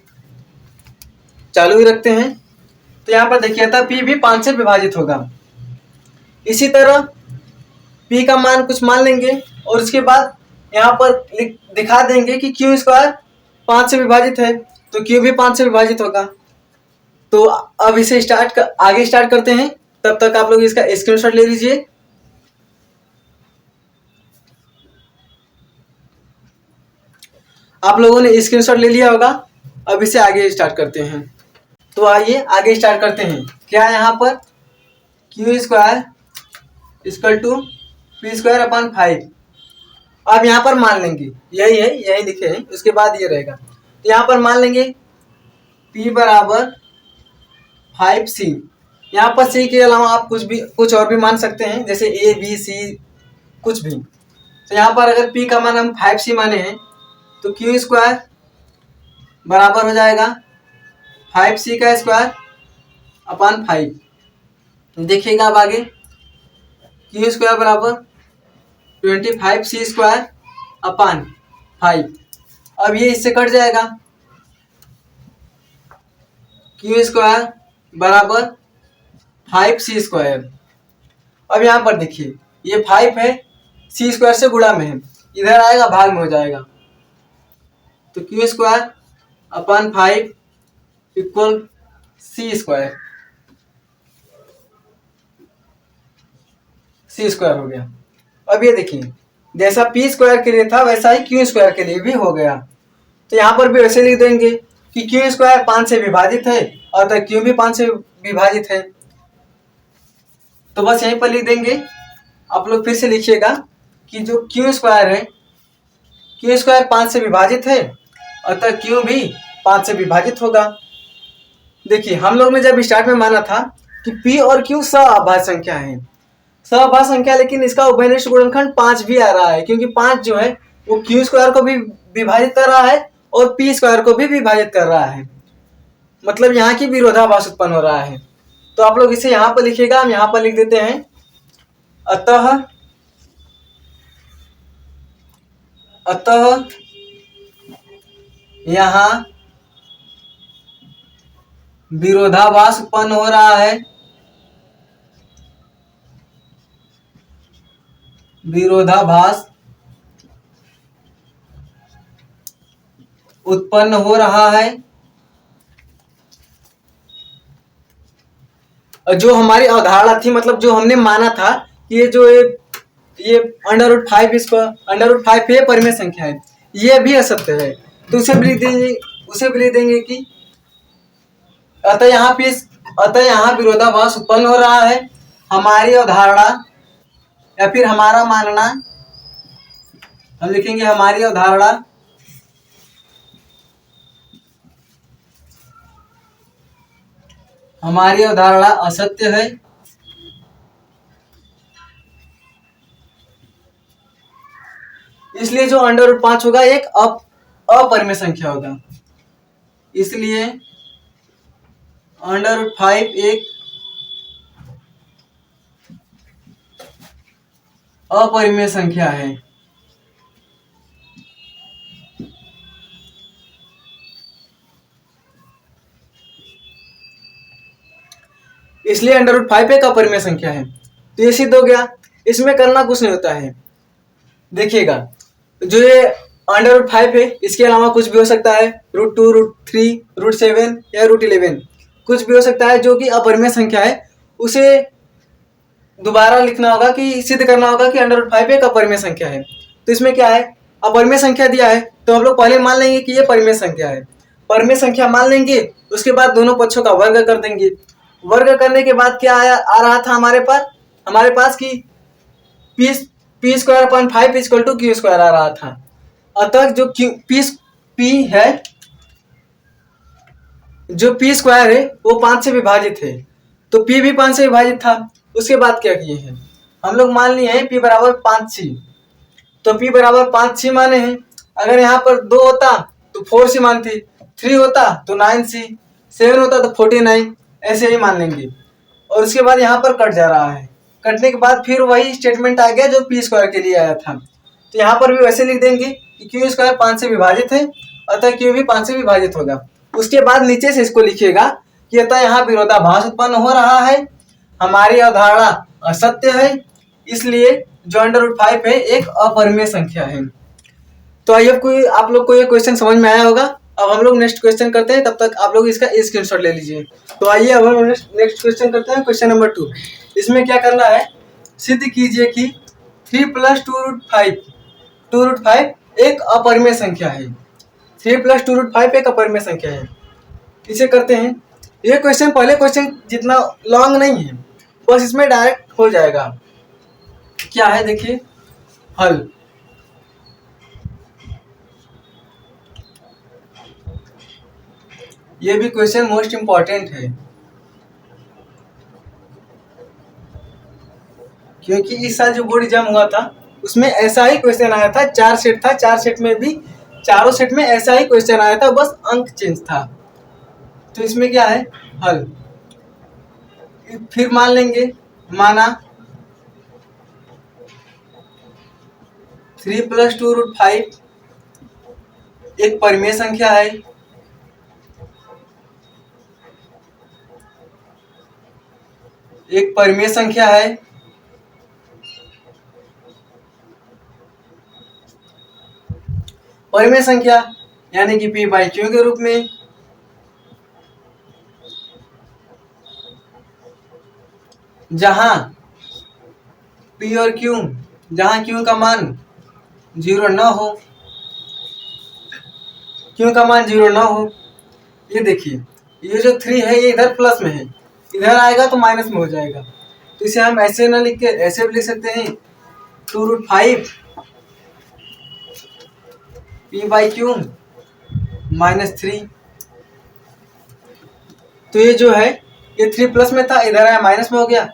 चालू ही रखते हैं। तो यहाँ पर देखिए था p भी 5 से विभाजित होगा। इसी तरह p का मान कुछ मान लेंगे और उसके बाद यहाँ पर दिखा देंगे कि q स्क्वायर 5 से विभाजित है तो q भी 5 से विभाजित होगा। तो अब इसे आगे स्टार्ट करते हैं। तब तक आप लोग इसका स्क्रीनशॉट ले लीजिए। आप लोगों ने स्क्रीनशॉट ले लिया होगा। अब इसे आगे स्टार्ट करते हैं। तो आइए आगे स्टार्ट करते हैं। क्या है यहाँ पर q square equal to p square upon 5। अब यहाँ पर मान लेंगे यही है, यही लिखे हैं, उसके बाद ये रहेगा। तो यहाँ पर मान लेंगे p बराबर 5c। यहाँ पर c के अलावा आप कुछ और भी मान सकते हैं, जैसे a b c कुछ भी। तो यहाँ पर अगर p का मान हम 5c माने हैं तो q स्क्वायर बराबर हो जाएगा 5c का स्क्वायर अपान 5। देखिएगा अब आगे q स्क्वायर बराबर 25c स्क्वायर अपान 5। अब ये इससे कट जाएगा। q स्क्वायर बराबर 5c स्क्वायर। अब यहाँ पर देखिए ये 5 है, c स्क्वायर से गुणा में है, इधर आएगा भाग में हो जाएगा। तो q square upon 5 equal C square, C square हो गया। अब ये देखिए, जैसा पी स्क्वायर के लिए था वैसा ही क्यू स्क्वायर के लिए भी हो गया। तो यहाँ पर भी वैसे लिख देंगे कि क्यू स्क्वायर 5 से विभाजित है और क्यू भी 5 से विभाजित है। तो बस यहीं पर लिख देंगे। आप लोग फिर से लिखिएगा कि जो क्यू स्क्वायर है, क्यू स्क्वायर 5 से विभाजित है अतः क्यू भी 5 से विभाजित होगा। देखिए, हम लोग ने जब स्टार्ट में माना था कि पी और क्यू सअभाज्य संख्या है, सअभाज्य संख्या, लेकिन इसका उभयनिष्ठ गुणनखंड 5 भी आ रहा है, क्योंकि 5 जो है वो क्यू स्क्वायर को भी विभाजित कर रहा है और पी स्क्वायर को भी विभाजित कर रहा है। मतलब यहाँ की विरोधाभास उत्पन्न हो रहा है। तो आप लोग इसे यहाँ पर लिखिएगा, हम यहाँ पर लिख देते हैं अतः यहाँ विरोधाभास उत्पन्न हो रहा है, विरोधाभास उत्पन्न हो रहा है। जो हमारी अवधारणा थी, मतलब जो हमने माना था कि ये √5 √5 ये परिमेय संख्या है, ये भी असत्य है। तो उसे भी लिख देंगे कि अतः यहाँ विरोधाभास उत्पन्न हो रहा है। हमारी अवधारणा या फिर हमारा मानना, हम लिखेंगे हमारी अवधारणा असत्य है। इसलिए जो √5 होगा एक अपरिमेय संख्या होगा। इसलिए √5 एक अपरिमेय संख्या है। इसलिए √5 एक अपरिमेय संख्या है। तो ये सिद्ध हो गया। इसमें करना कुछ नहीं होता है। देखिएगा, जो ये √5 है, इसके अलावा कुछ भी हो सकता है, √2 √3 √7 या √11, कुछ भी हो सकता है जो कि अपरिमेय संख्या है। उसे दोबारा लिखना होगा कि सिद्ध करना होगा कि √5 एक अपरिमेय संख्या है। तो इसमें क्या है, अपरिमेय संख्या दिया है तो हम लोग पहले मान लेंगे कि ये परिमेय संख्या है। परिमेय संख्या मान लेंगे, उसके बाद दोनों पक्षों का वर्ग कर देंगे। वर्ग करने के बाद क्या आ रहा था हमारे पास कि P square upon 5 equal to Q square आ रहा था। अतः जो पी है, जो पी स्क्वायर है वो 5 से विभाजित है, तो पी भी 5 से विभाजित था। उसके बाद क्या किए हैं, हम लोग मान लिए हैं पी बराबर 5c। तो पी बराबर 5c माने हैं। अगर यहाँ पर 2 होता तो 4c मानते, 3 होता तो 9c, 7 होता तो 49, ऐसे ही मान लेंगे। और उसके बाद यहाँ पर कट जा रहा है। कटने के बाद फिर वही स्टेटमेंट आ गया जो पी स्क्वायर के लिए आया था। तो यहाँ पर भी वैसे लिख देंगे कि क्यू स्क्वायर 5 से विभाजित है अतः क्यू भी 5 से विभाजित होगा। उसके बाद नीचे से इसको लिखिएगा कि अतः यहाँ विरोधाभास उत्पन्न हो रहा है, हमारी अवधारणा असत्य है, इसलिए जो √5 है एक अपरिमेय संख्या है। तो आई होप आप लोग को ये क्वेश्चन समझ में आया होगा। अब हम लोग नेक्स्ट क्वेश्चन करते हैं, तब तक आप लोग इसका स्क्रीनशॉट ले लीजिए। तो आइए अब हम नेक्स्ट क्वेश्चन करते हैं, क्वेश्चन नंबर 2। इसमें क्या करना है, सिद्ध कीजिए कि 3 + 2 √5 एक अपरिमेय संख्या है। 3 + 2 √5 एक अपरिमेय संख्या है। इसे करते हैं। ये क्वेश्चन पहले क्वेश्चन जितना लॉन्ग नहीं है, बस इसमें डायरेक्ट हो जाएगा। क्या है देखिए, हल। ये भी क्वेश्चन मोस्ट इंपॉर्टेंट है, क्योंकि इस साल जो बोर्ड एग्जाम हुआ था उसमें ऐसा ही क्वेश्चन आया था। 4 सेट था, 4 सेट में भी चारों सेट में ऐसा ही क्वेश्चन आया था, बस अंक चेंज था। तो इसमें क्या है, हल। फिर मान लेंगे, माना 3 + 2 √5 एक परिमेय संख्या है। एक परिमेय संख्या है। परिमेय संख्या यानी कि p/q के रूप में। जहां P और Q, जहां Q का मान 0 न हो, Q का मान 0 न हो। ये देखिए, ये जो 3 है ये इधर प्लस में है, इधर आएगा तो माइनस में हो जाएगा। तो इसे हम ऐसे ना लिख के ऐसे भी लिख सकते हैं 2√5 P/Q -3। तो ये जो है ये 3 प्लस में था, इधर आया माइनस में हो गया,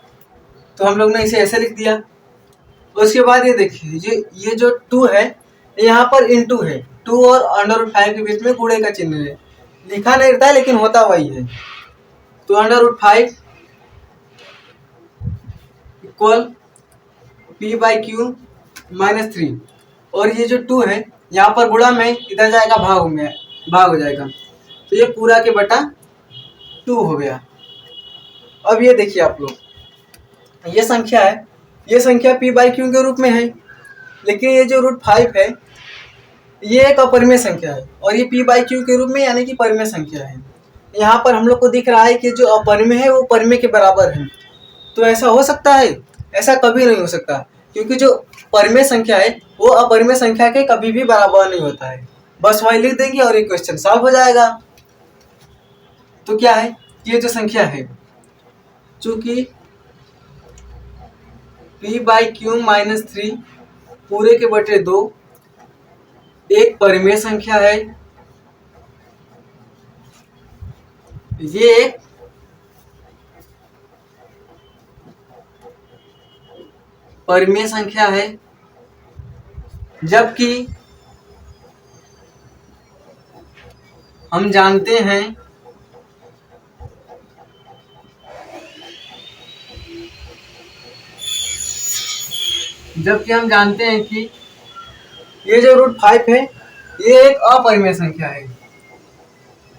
तो हम लोग ने इसे ऐसे लिख दिया। उसके बाद ये देखिए, ये जो 2 है यहाँ पर इनटू है, 2 और √5 के बीच में गुणे का चिन्ह है, लिखा नहीं रहता है लेकिन होता वही है। तो √5 इक्वल P/Q -3, और ये जो 2 है यहाँ पर गुणा में, इधर जाएगा भाग हो जाएगा, तो ये पूरा के बटा 2 हो गया। अब ये देखिए आप लोग, ये संख्या है, ये संख्या P/Q के रूप में है, लेकिन ये जो √5 है ये एक अपरिमेय संख्या है, और ये P/Q के रूप में यानी कि परिमेय संख्या है। यहाँ पर हम लोग को दिख रहा है कि जो अपरिमेय है वो परिमेय के बराबर है। तो ऐसा हो सकता है? ऐसा कभी नहीं हो सकता, क्योंकि जो परिमेय संख्या है वो अपरिमेय संख्या के कभी भी बराबर नहीं होता है। बस वही लिख देंगे और ये क्वेश्चन सॉल्व हो जाएगा। तो क्या है, ये जो संख्या है, चूंकि P/Q -3 पूरे के बटे 2 एक परिमेय संख्या है, ये एक परिमेय संख्या है, जबकि हम जानते हैं कि ये जो √5 है ये एक अपरिमेय संख्या है।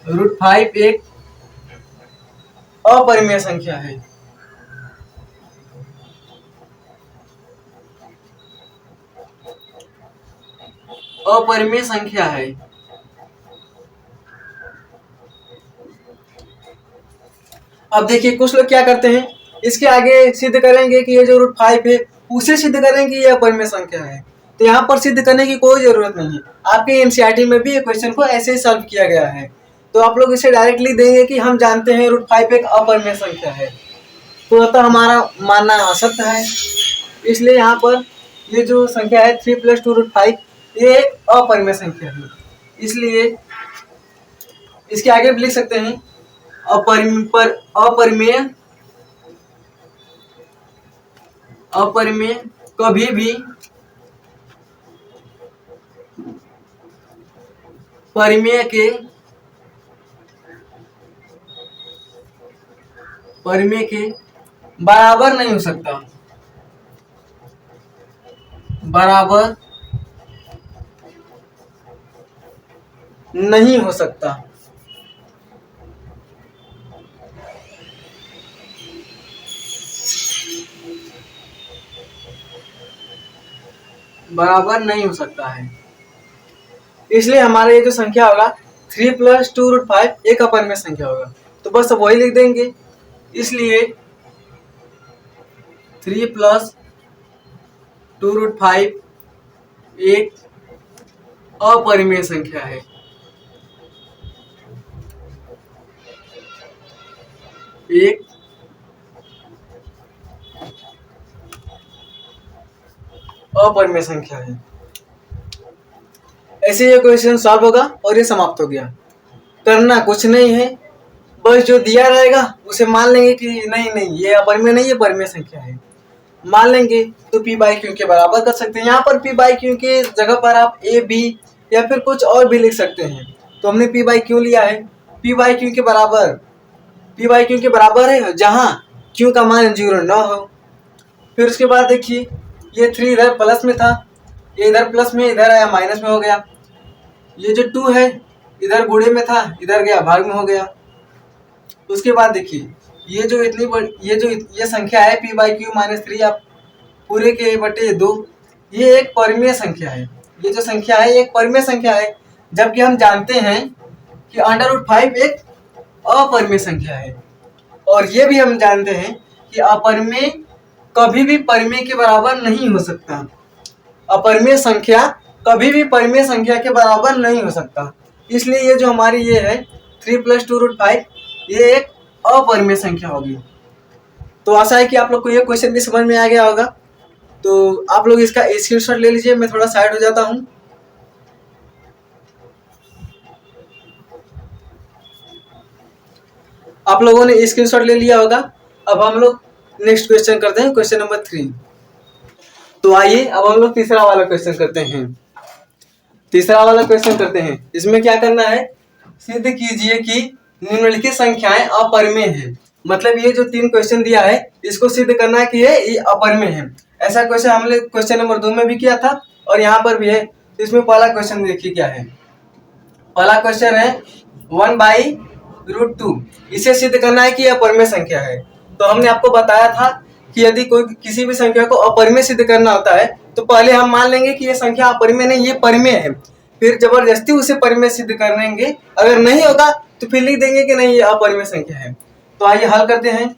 √5 एक अपरिमेय संख्या है। अपरिमेय संख्या है। अब देखिए, कुछ लोग क्या करते हैं, इसके आगे सिद्ध करेंगे कि ये जो √5 है उसे सिद्ध करेंगे ये अपरिमेय संख्या है। तो यहाँ पर सिद्ध करने की कोई जरूरत नहीं है, आपके एनसीईआरटी में भी ये क्वेश्चन को ऐसे ही सॉल्व किया गया है। तो आप लोग इसे डायरेक्टली देंगे कि हम जानते हैं √5 एक अपरिमेय संख्या है, तो अतः हमारा मानना असत्य है। इसलिए यहाँ पर ये जो संख्या है 3 + 2√5 ये एक अपरिमेय संख्या है। इसलिए इसके आगे भी लिख सकते हैं अपरिमेय कभी भी परिमेय के बराबर नहीं हो सकता। बराबर नहीं हो सकता। बराबर नहीं हो सकता है। इसलिए हमारा ये जो संख्या होगा 3 + 2√5 एक अपरिमेय संख्या होगा। तो बस अब वही लिख देंगे। इसलिए 3 + 2√5 एक अपरिमेय संख्या है। एक अपरिमेय संख्या है। ऐसे ये क्वेश्चन सॉल्व होगा और ये समाप्त हो गया। करना कुछ नहीं है, बस जो दिया रहेगा उसे मान लेंगे कि नहीं ये अपरिमेय नहीं, ये परिमेय संख्या है, मान लेंगे। तो P/Q के बराबर कर सकते हैं। यहाँ पर P/Q के जगह पर आप A, B या फिर कुछ और भी लिख सकते हैं। तो हमने P/Q लिया है, P/Q के बराबर है जहाँ Q का मान 0 न हो। फिर उसके बाद देखिए, ये 3 इधर प्लस में था, ये इधर प्लस में, इधर आया माइनस में हो गया। ये जो 2 है इधर गुणे में था, इधर गया भाग में हो गया। उसके बाद देखिए, ये जो इतनी बड़ी ये संख्या है P/Q -3 आप पूरे के बटे 2, ये एक परिमेय संख्या है। ये जो संख्या है एक परिमेय संख्या है, जबकि हम जानते हैं कि √5 एक अपरिमेय संख्या है। और ये भी हम जानते हैं कि कि अपरिमेय कभी भी परिमेय के बराबर नहीं हो सकता। अपरिमेय संख्या कभी भी परिमेय संख्या के बराबर नहीं हो सकता। इसलिए ये जो हमारी ये है 3 + 2√5 ये एक अपरिमेय संख्या होगी। तो आशा है कि आप लोग को ये क्वेश्चन भी समझ में आ गया होगा। तो आप लोग इसका स्क्रीनशॉट ले लीजिए, मैं थोड़ा साइड हो जाता हूँ। आप लोगों ने स्क्रीनशॉट ले लिया होगा। अब हम लोग नेक्स्ट क्वेश्चन करते हैं, क्वेश्चन नंबर 3। तो आइए अब हम लोग तीसरा वाला क्वेश्चन करते हैं। इसमें क्या करना है, सिद्ध कीजिए कि निम्नलिखित संख्याएं अपरिमेय हैं। मतलब ये जो 3 क्वेश्चन दिया है इसको सिद्ध करना है कि ये अपरिमेय है। ऐसा क्वेश्चन हमने क्वेश्चन नंबर 2 में भी किया था और यहाँ पर भी है। तो इसमें पहला क्वेश्चन देखिए क्या है। पहला क्वेश्चन है 1/√2। इसे सिद्ध करना है कि यह अपरिमेय संख्या है। तो हमने आपको बताया था कि यदि कोई किसी भी संख्या को अपरिमेय सिद्ध करना होता है तो पहले हम मान लेंगे कि यह संख्या अपरिमेय नहीं, ये परिमेय है। फिर जबरदस्ती उसे परिमेय सिद्ध करेंगे, अगर नहीं होगा तो फिर लिख देंगे कि नहीं ये अपरिमेय संख्या है। तो आइए हल करते हैं।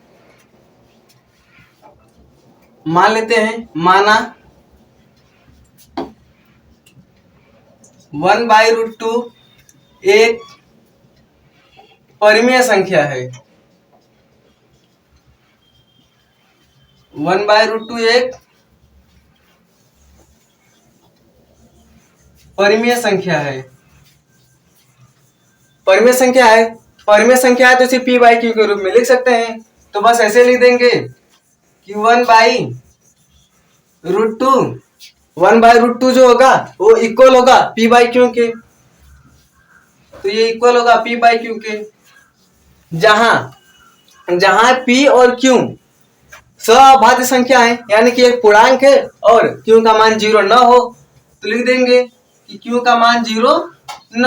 मान लेते हैं, माना 1/√2 एक परिमेय संख्या है। 1/√2 एक परिमेय संख्या है। परिमेय संख्या है तो इसे p/q के रूप में लिख सकते हैं। तो बस ऐसे लिख देंगे कि 1/√2 जो होगा वो इक्वल होगा p/q के। तो ये इक्वल होगा p/q के, जहां p और q सअभाज्य संख्या है, यानी कि एक पूर्णांक है और q का मान 0 न हो तो लिख देंगे कि q का मान 0 न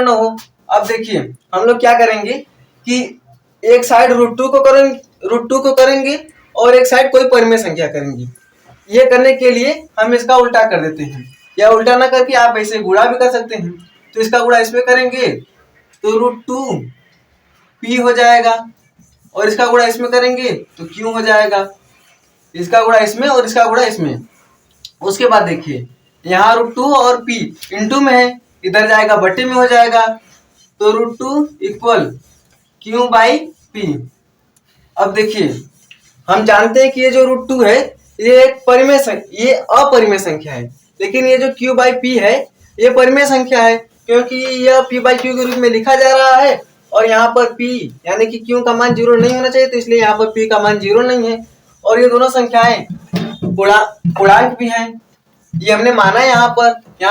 हो। अब देखिए हम लोग क्या करेंगे कि एक साइड √2 को करेंगे और एक साइड कोई परिमेय संख्या करेंगे। ये करने के लिए हम इसका उल्टा कर देते हैं, या उल्टा ना करके आप ऐसे गुणा भी कर सकते हैं। तो इसका गुणा इसमें करेंगे तो √2 p हो जाएगा और इसका गुणा इसमें करेंगे तो q हो जाएगा। इसका गुणा इसमें और इसका गुणा इसमें। उसके बाद देखिए यहाँ √2 और p इंटू में है, इधर जाएगा बट्टे में हो जाएगा। तो √2 इक्वल q/p। अब देखिए हम जानते हैं कि ये जो √2 है ये अपरिमेय संख्या है, लेकिन ये जो q/p है ये परिमेय संख्या है, क्योंकि यह p/q के रूप में लिखा जा रहा है और यहाँ पर p यानी कि q का मान 0 नहीं होना चाहिए, तो इसलिए यहाँ पर p का मान 0 नहीं है। और ये दोनों संख्याएं पूर्णांक भी हैं, ये हमने माना है। यहाँ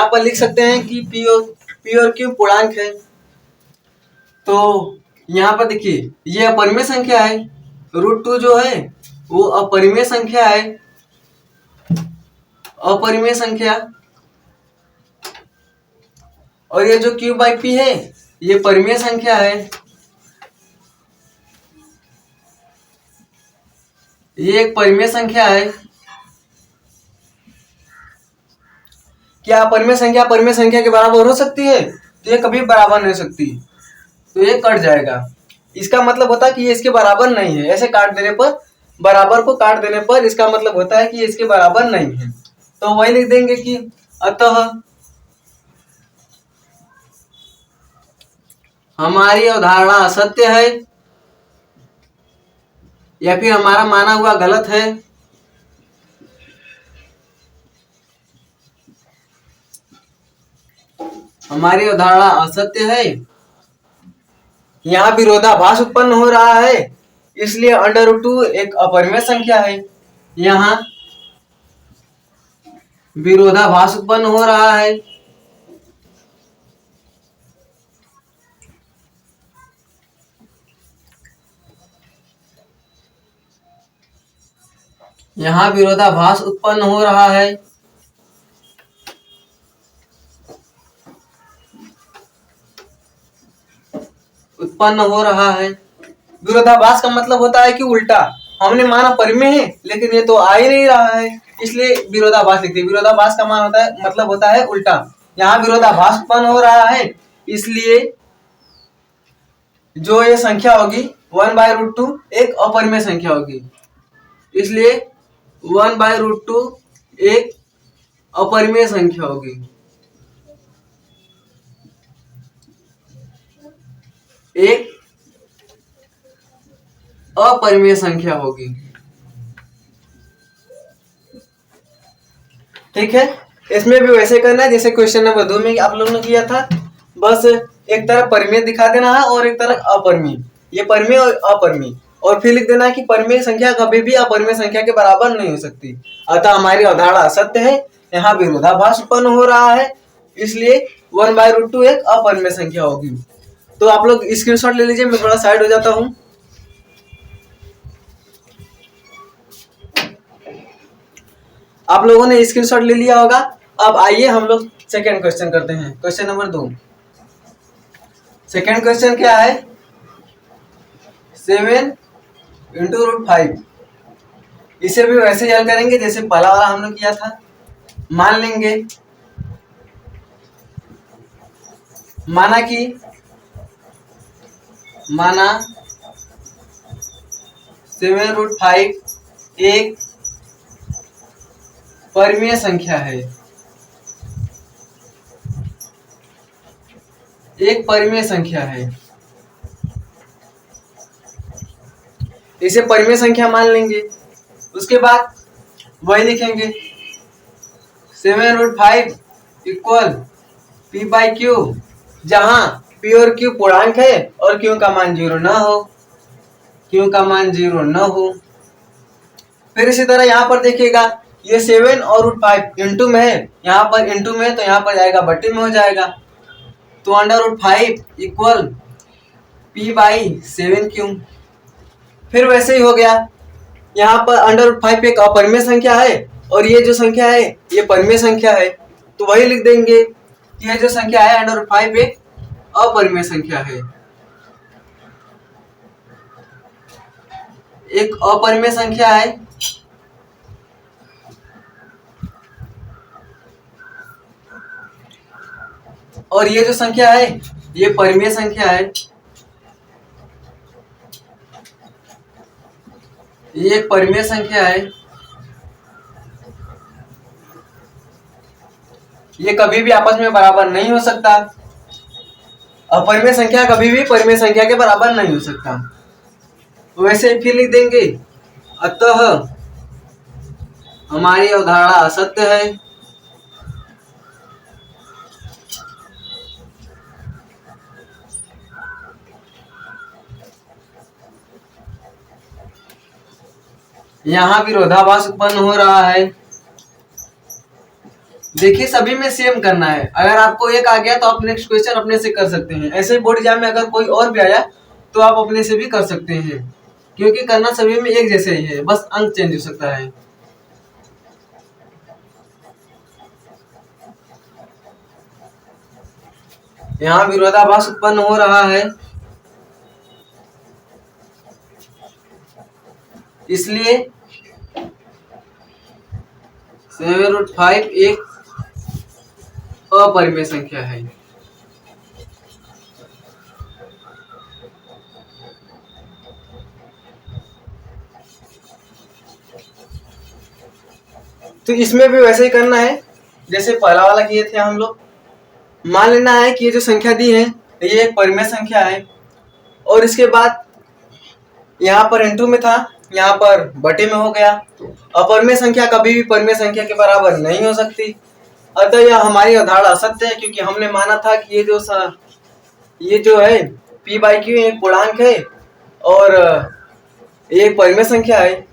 पर लिख सकते हैं कि p और q पूर्णांक है। तो यहाँ पर देखिए ये अपरिमेय संख्या है, √2 जो है वो अपरिमेय संख्या और ये जो q/p है ये परिमेय संख्या है। ये एक परिमेय संख्या है। क्या परिमेय संख्या के बराबर हो सकती है? तो ये कभी बराबर नहीं हो सकती, तो ये कट जाएगा। इसका मतलब होता है कि ये इसके बराबर नहीं है। ऐसे काट देने पर, बराबर को काट देने पर इसका मतलब होता है कि ये इसके बराबर नहीं है। तो वही लिख देंगे कि अतः हमारी अवधारणा असत्य है या फिर हमारा माना हुआ गलत है। हमारी अवधारणा असत्य है, यहाँ विरोधाभास उत्पन्न हो रहा है, इसलिए √2 एक अपरिमेय संख्या है। यहाँ विरोधाभास उत्पन्न हो रहा है, यहाँ विरोधाभास उत्पन्न हो रहा है। विरोधाभास का मतलब होता है कि उल्टा। हमने माना परिमेय है लेकिन ये तो आ ही नहीं रहा है, इसलिए विरोधाभास लिखते हैं। विरोधाभास का मान होता है, मतलब होता है उल्टा। यहाँ विरोधाभास उत्पन्न हो रहा है, इसलिए जो ये संख्या होगी 1/√2 एक अपरिमेय संख्या होगी, इसलिए 1/√2 एक अपरिमेय संख्या होगी। एक अपरिमेय संख्या होगी। ठीक है, इसमें भी वैसे करना है जैसे क्वेश्चन नंबर 2 में आप लोगों ने किया था। बस एक तरफ परिमेय दिखा देना है और एक तरफ अपरिमेय, ये परिमेय और अपरिमेय, और फिर लिख देना है कि परिमेय संख्या कभी भी अपरिमेय संख्या के बराबर नहीं हो सकती, अतः हमारी अवधारणा असत्य है। यहाँ विरोधाभास उत्पन्न हो रहा है, इसलिए 1/√2 एक अपरिमेय संख्या होगी। तो आप लोग स्क्रीनशॉट ले लीजिए, मैं थोड़ा साइड हो जाता हूँ। आप लोगों ने स्क्रीनशॉट ले लिया होगा। अब आइए हम लोग सेकेंड क्वेश्चन करते हैं, क्वेश्चन नंबर 2। सेकेंड क्वेश्चन क्या है, 7 × √5। इसे भी वैसे हल करेंगे जैसे पहला वाला हमने किया था। मान लेंगे, माना 7√5 एक परिमेय संख्या है, एक परिमेय संख्या है। इसे परिमेय संख्या मान लेंगे, उसके बाद वही लिखेंगे 7√5 इक्वल p/q, जहां p और q पूर्णांक है और q का मान 0 न हो, q का मान 0 न हो। फिर इसी तरह यहाँ पर देखिएगा, ये 7 और √5 इंटू में है, यहाँ पर इंटू में है तो यहाँ पर जाएगा बट्टी में हो जाएगा, तो √5 इक्वल p/7q। फिर वैसे ही हो गया, यहाँ पर √5 एक अपरिमेय संख्या है और ये जो संख्या है ये परिमेय संख्या है, तो वही लिख देंगे कि ये जो संख्या है √5 एक अपरिमेय संख्या है, एक अपरिमेय संख्या है। और ये जो संख्या है ये परिमेय संख्या है, ये एक परिमेय संख्या है। ये कभी भी आपस में बराबर नहीं हो सकता, अपरिमेय संख्या कभी भी परिमेय संख्या के बराबर नहीं हो सकता। वैसे ही फिर लिख देंगे, अतः हमारी अवधारणा असत्य है। यहाँ विरोधाभास उत्पन्न हो रहा है। देखिए सभी में सेम करना है, अगर आपको एक आ गया तो आप नेक्स्ट क्वेश्चन अपने से कर सकते हैं। ऐसे बोर्ड एग्जाम में अगर कोई और भी आया तो आप अपने से भी कर सकते हैं, क्योंकि करना सभी में एक जैसे ही है, बस अंक चेंज हो सकता है। यहाँ विरोधाभास उत्पन्न हो रहा है, इसलिए 7√5 एक अपरिमेय संख्या है। तो इसमें भी वैसे ही करना है जैसे पहला वाला किए थे हम लोग। मान लेना है कि ये जो संख्या दी है ये एक परिमेय संख्या है, और इसके बाद यहाँ पर इंटू में था, यहाँ पर बटे में हो गया। अपरिमेय संख्या कभी भी परिमेय संख्या के बराबर नहीं हो सकती, अतः यह हमारी अवधारणा असत्य है, क्योंकि हमने माना था कि ये जो है p/q एक पूर्णांक है और ये एक परिमेय संख्या है।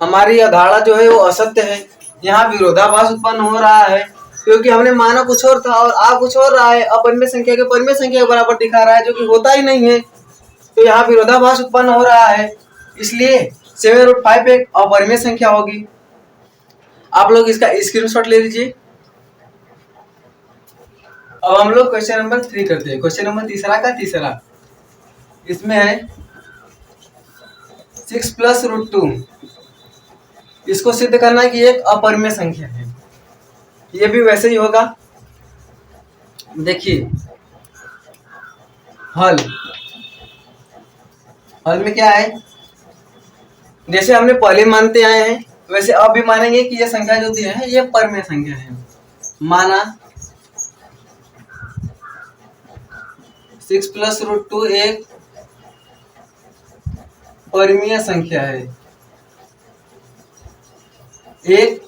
हमारी अवधारणा जो है वो असत्य है। यहाँ विरोधाभास उत्पन्न हो रहा है, क्योंकि हमने माना कुछ और था और आ कुछ और रहा है, अपरिमेय संख्या के परिमेय संख्या के बराबर दिखा रहा है, जो कि होता ही नहीं है। तो यहाँ विरोधाभास उत्पन्न हो रहा है, इसलिए 7√5 एक अपरिमेय संख्या होगी। आप लोग इसका स्क्रीनशॉट ले लीजिए। अब हम लोग क्वेश्चन नंबर 3 करते हैं, क्वेश्चन नंबर तीसरा। इसमें है 6 + √2। इसको सिद्ध करना है कि एक अपरिमेय संख्या है। ये भी वैसे ही होगा। देखिए हल, हल में क्या है, जैसे हमने पहले मानते आए हैं वैसे अब भी मानेंगे कि ये संख्या जो दी है ये परमेय संख्या है। माना 6 + √2 एक परमीय संख्या है, एक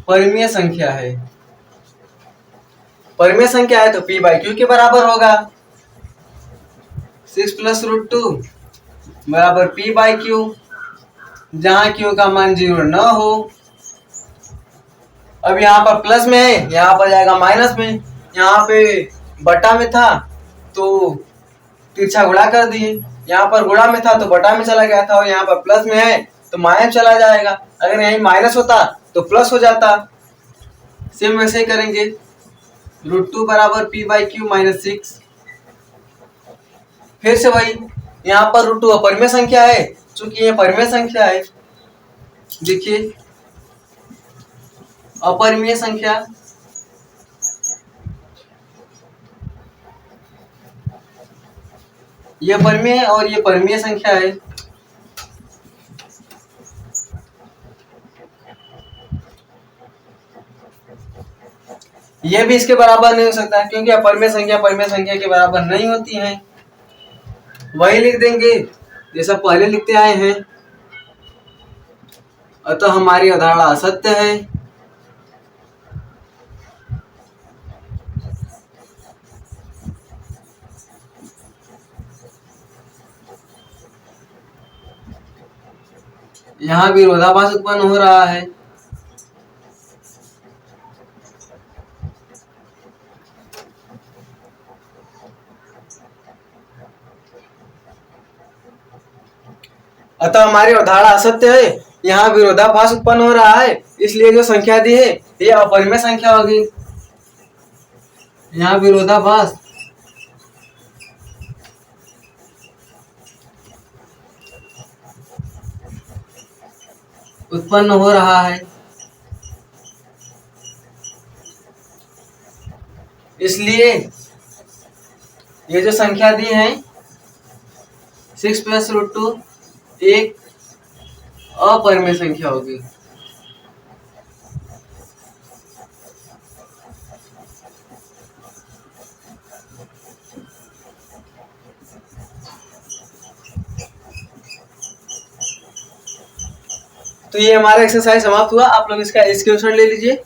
परमीय संख्या है। परमीय संख्या है तो p/q के बराबर होगा। 6 + √2 बराबर p/q, जहां q का मान 0 न हो। अब यहाँ पर प्लस में है, यहाँ पर जाएगा माइनस में। यहाँ पे बटा में था तो तिरछा गुणा कर दिए, यहाँ पर गुणा में था तो बटा में चला गया था, और यहाँ पर प्लस में है तो माइनस चला जाएगा। अगर यहीं माइनस होता तो प्लस हो जाता। सेम वैसे ही करेंगे। √2 बराबर p/q - 6। फिर से वही, यहाँ पर √2 अपरिमेय संख्या है, चूंकि ये परिमेय संख्या है, देखिए अपरिमेय संख्या, ये परिमेय है और ये परिमेय संख्या है। ये भी इसके बराबर नहीं हो सकता क्योंकि अपरिमेय संख्या के बराबर नहीं होती है। वही लिख देंगे जैसा पहले लिखते आए हैं। अतः हमारी अवधारणा असत्य है। यहाँ विरोधाभास उत्पन्न हो रहा है। अतः हमारी अवधारणा असत्य है, यहाँ विरोधाभास उत्पन्न हो रहा है, इसलिए जो संख्या दी है ये अपरिमेय संख्या होगी। यहाँ विरोधाभास उत्पन्न हो रहा है, इसलिए ये जो संख्या दी है 6 + √2 एक अपरिमेय संख्या होगी। तो ये हमारा एक्सरसाइज समाप्त हुआ। आप लोग इसका स्क्रीनशॉट ले लीजिए।